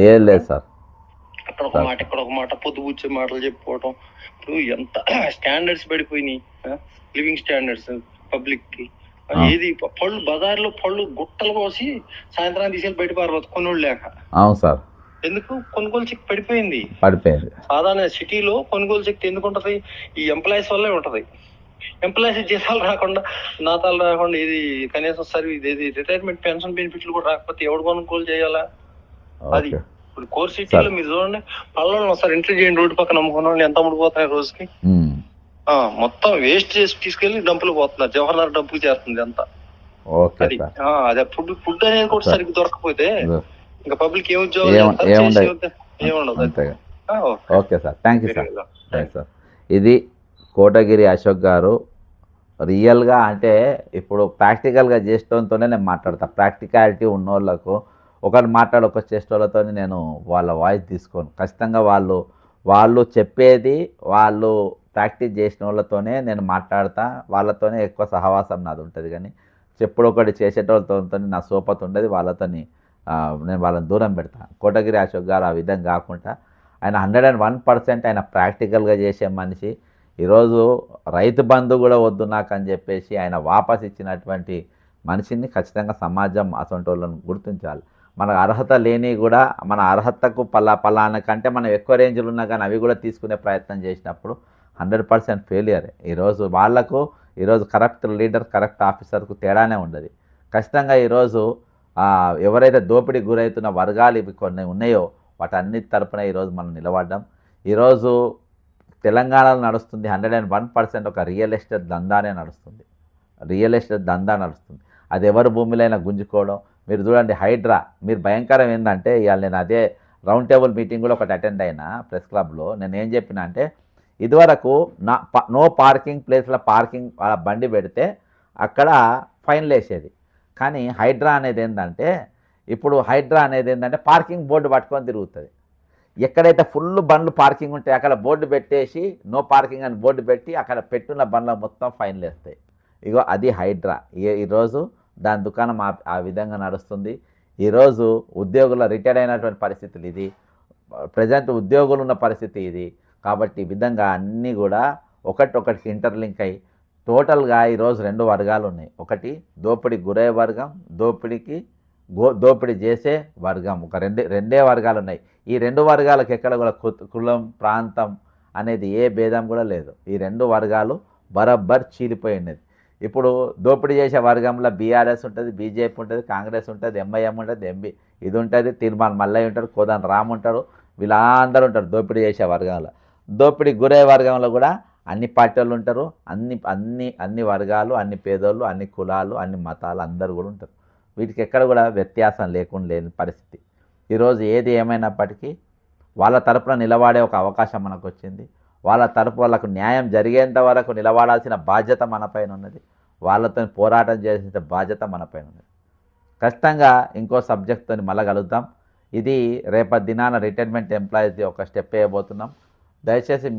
ఏం లేదు సార్. అక్కడ ఒక మాట ఇక్కడ ఒక మాట పొద్దుపుచ్చే మాటలు చెప్పుకోవటం. ఇప్పుడు ఎంత స్టాండర్డ్స్ పడిపోయినాయి, లివింగ్ స్టాండర్డ్స్ పబ్లిక్ కి. ఏది పళ్ళు బజార్లో పళ్ళు గుట్టలు కోసి సాయంత్రానికి తీసుకెళ్ళి బయట పారబోతు కొనుగోలు లేక. అవును సార్. ఎందుకు? కొనుగోలు శక్తి పడిపోయింది. సాధారణ సిటీలో కొనుగోలు శక్తి ఎందుకు ఉంటది? ఈ ఎంప్లాయీస్ వల్లే ఉంటది. ఎంప్లాయీస్ జీతాలు రాకుండా, నాతాలు రాకుండా, ఇది కనీసం సర్వీస్, ఇది రిటైర్మెంట్ పెన్షన్ బెనిఫిట్లు కూడా రాకపోతే ఎవడు కొనుగోలు చేయాలా? అది ఇప్పుడు కోర్ సిటీలో మీరు చూడండి, పళ్ళని ఒకసారి ఎంట్రీ చేయండి, రోడ్డు పక్కన అమ్ముకున్న ఎంత అమ్ముడుపోతున్నాయి రోజుకి. మొత్తం వేస్ట్ చేసి తీసుకెళ్లి డంపులు పోతున్నారు, జవహర్లాల్ డంపుకి చేరుతుంది అంతా. అది అదే ఫుడ్ అనేది కూడా సరిగ్గా దొరకపోతే ఇంకా పబ్లిక్ ఏ ఉద్యోగం ఏముండదు. Okay sir, thank you sir. ఇది కోటగిరి అశోక్ గారు. రియల్గా అంటే ఇప్పుడు ప్రాక్టికల్గా చేసేటోతోనే నేను మాట్లాడతా. ప్రాక్టికాలిటీ ఉన్నోళ్ళకు ఒకరు మాట్లాడి ఒక చేసేటోళ్ళతో నేను వాళ్ళ వాయిస్ తీసుకోను. ఖచ్చితంగా వాళ్ళు చెప్పేది వాళ్ళు ప్రాక్టీస్ చేసిన వాళ్ళతోనే నేను మాట్లాడతా. వాళ్ళతోనే ఎక్కువ సహవాసం నాది ఉంటుంది. కానీ చెప్పుడు ఒకటి చేసేటోళ్ళతో నా సోపత ఉండేది. వాళ్ళతోని నేను వాళ్ళని దూరం పెడతాను. కోటగిరి అశోక్ గారు ఆ విధంగా కాకుండా ఆయన 101% ఆయన ప్రాక్టికల్గా చేసే మనిషి. ఈరోజు రైతు బంధు కూడా వద్దు నాకు అని చెప్పేసి ఆయన వాపస్ ఇచ్చినటువంటి మనిషిని ఖచ్చితంగా సమాజం అటువంటి వాళ్ళని గుర్తించాలి. మన అర్హత లేని కూడా మన అర్హతకు పలానా కంటే మనం ఎక్కువ రేంజ్లు ఉన్నా కానీ అవి కూడా తీసుకునే ప్రయత్నం చేసినప్పుడు 100% ఫెయిలియర్. ఈరోజు వాళ్లకు ఈరోజు కరప్ట్ లీడర్ కరప్ట్ ఆఫీసర్కు తేడానే ఉండదు. ఖచ్చితంగా ఈరోజు ఎవరైతే దోపిడీకి గురవుతున్న వర్గాలు ఇవి కొన్ని ఉన్నాయో వాటన్నిటి తరపున ఈరోజు మనం నిలబడ్డాం. ఈరోజు తెలంగాణలో నడుస్తుంది 101% ఒక రియల్ ఎస్టేట్ దందానే నడుస్తుంది. అది ఎవరి భూమిలైనా గుంజుకోవడం. మీరు చూడండి హైడ్రా, మీరు భయంకరం ఏంటంటే ఇవాళ నేను అదే రౌండ్ టేబుల్ మీటింగ్ కూడా ఒకటి అటెండ్ అయినా ప్రెస్ క్లబ్లో. నేను ఏం చెప్పిన అంటే ఇదివరకు నో పార్కింగ్ ప్లేస్లో పార్కింగ్ బండి పెడితే అక్కడ ఫైన్లు వేసేది. కానీ హైడ్రా అనేది ఏంటంటే పార్కింగ్ బోర్డు పట్టుకొని తిరుగుతుంది. ఎక్కడైతే ఫుల్ బండ్లు పార్కింగ్ ఉంటాయి అక్కడ బోర్డు పెట్టేసి నో పార్కింగ్ అని బోర్డు పెట్టి అక్కడ పెట్టున్న బండ్ల మొత్తం ఫైన్లు వేస్తాయి. ఇగో అది హైడ్రా. ఈరోజు దాని దుకాణం ఆ విధంగా నడుస్తుంది. ఈరోజు ఉద్యోగుల రిటైర్ అయినటువంటి పరిస్థితులు ఇది, ప్రజెంట్ ఉద్యోగులు ఉన్న పరిస్థితి ఇది. కాబట్టి ఈ విధంగా అన్నీ కూడా ఒకటికి ఇంటర్లింక్ అయ్యి టోటల్గా ఈరోజు 2 వర్గాలు ఉన్నాయి. ఒకటి దోపిడీకి గురయ్యే వర్గం, దోపిడీ చేసే వర్గం. ఒక రెండే వర్గాలు ఉన్నాయి. ఈ 2 వర్గాలకు ఎక్కడ కూడా కులం ప్రాంతం అనేది ఏ భేదం కూడా లేదు. ఈ 2 వర్గాలు బరబ్బర్ చీలిపోయి ఉన్నది. ఇప్పుడు దోపిడీ చేసే వర్గంలో బీఆర్ఎస్ ఉంటుంది, బీజేపీ ఉంటుంది, కాంగ్రెస్ ఉంటుంది, ఎంఐఎం ఉంటుంది, ఇది ఉంటుంది, తీర్మాన్ మల్లయ్య ఉంటాడు, కోదాన్ రామ్ ఉంటాడు, వీళ్ళందరూ ఉంటారు దోపిడీ చేసే వర్గంలో. దోపిడీ గురే వర్గంలో కూడా అన్ని పార్టీ వాళ్ళు ఉంటారు, అన్ని వర్గాలు, అన్ని పేదోళ్ళు, అన్ని కులాలు, అన్ని మతాలు అందరూ కూడా ఉంటారు. వీటికి ఎక్కడ కూడా వ్యత్యాసం లేని పరిస్థితి. ఈరోజు ఏది ఏమైనప్పటికీ వాళ్ళ తరపున నిలబడే ఒక అవకాశం మనకు వచ్చింది. వాళ్ళకు న్యాయం జరిగేంత వరకు నిలబడాల్సిన బాధ్యత మనపైన ఉన్నది. వాళ్ళతో పోరాటం చేసే బాధ్యత మనపైన ఉన్నది. ఖచ్చితంగా ఇంకో సబ్జెక్ట్తో మళ్ళీ కలుద్దాం. ఇది రేపటి దినాన రిటైర్మెంట్ ఎంప్లాయీస్ది ఒక స్టెప్ వేయబోతున్నాం. దయచేసి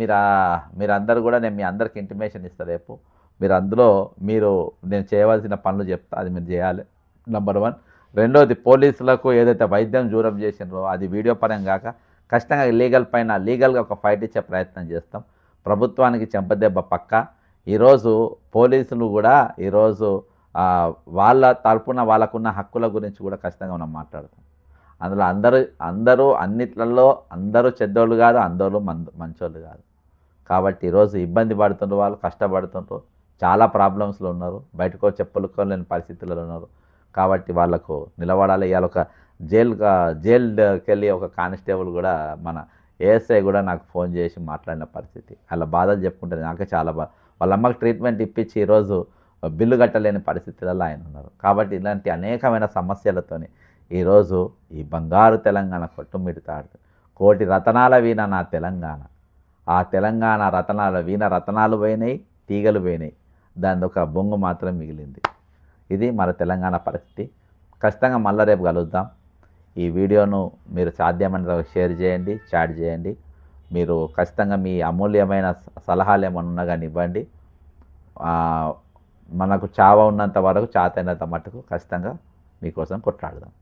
మీరందరూ కూడా నేను మీ అందరికి ఇంటిమేషన్ ఇస్తాను. రేపు మీరు నేను చేయవలసిన పనులు చెప్తా, అది మీరు చేయాలి. నెంబర్ 1. రెండోది పోలీసులకు ఏదైతే వైద్యం దూరం చేసినారో అది వీడియో పరంగా కాక ఖచ్చితంగా లీగల్గా ఒక ఫైట్ ఇచ్చే ప్రయత్నం చేస్తాం. ప్రభుత్వానికి చెంపదెబ్బ పక్క. ఈరోజు పోలీసులు కూడా ఈరోజు వాళ్ళ తరపున వాళ్ళకున్న హక్కుల గురించి కూడా ఖచ్చితంగా మనం మాట్లాడతాం. అందులో అందరూ అన్నిట్లలో అందరూ చెడ్డోళ్ళు కాదు, అందరూ మంచోళ్ళు కాదు. కాబట్టి ఈరోజు ఇబ్బంది పడుతుండ్రు, వాళ్ళు కష్టపడుతుండ్రు, చాలా ప్రాబ్లమ్స్లో ఉన్నారు, బయటకు చెప్పుకోలేని పరిస్థితుల్లో ఉన్నారు. కాబట్టి వాళ్ళకు నిలబడాలి. ఇవాళ ఒక జైలుకి వెళ్ళి ఒక కానిస్టేబుల్ కూడా మన ఏఎస్ఐ కూడా నాకు ఫోన్ చేసి మాట్లాడిన పరిస్థితి. అలా బాధలు చెప్పుకుంటే నాకే చాలా బాధ. వాళ్ళ అమ్మకి ట్రీట్మెంట్ ఇప్పించి ఈరోజు బిల్లు కట్టలేని పరిస్థితులలో ఆయన ఉన్నారు. కాబట్టి ఇలాంటి అనేకమైన సమస్యలతోని ఈరోజు ఈ బంగారు తెలంగాణ కొట్టుమిడతాడు. కోటి రతనాల వీణ నా తెలంగాణ. ఆ తెలంగాణ రతనాల వీణ రతనాలు పోయినాయి, తీగలు పోయినాయి, దాని ఒక బొంగు మాత్రం మిగిలింది. ఇది మన తెలంగాణ పరిస్థితి. ఖచ్చితంగా మళ్ళీ రేపు కలుద్దాం. ఈ వీడియోను మీరు సాధ్యమైన షేర్ చేయండి, చాట్ చేయండి. మీరు ఖచ్చితంగా మీ అమూల్యమైన సలహాలు ఏమన్నా ఉన్నా కానీ ఇవ్వండి. మనకు చావ ఉన్నంత వరకు చాతైనంత మట్టుకు ఖచ్చితంగా మీకోసం కొట్లాడదాం.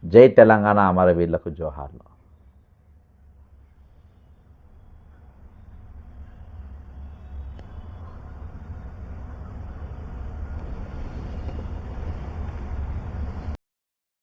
జై తెలంగాణ, అమరవీరులకు జోహార్లు.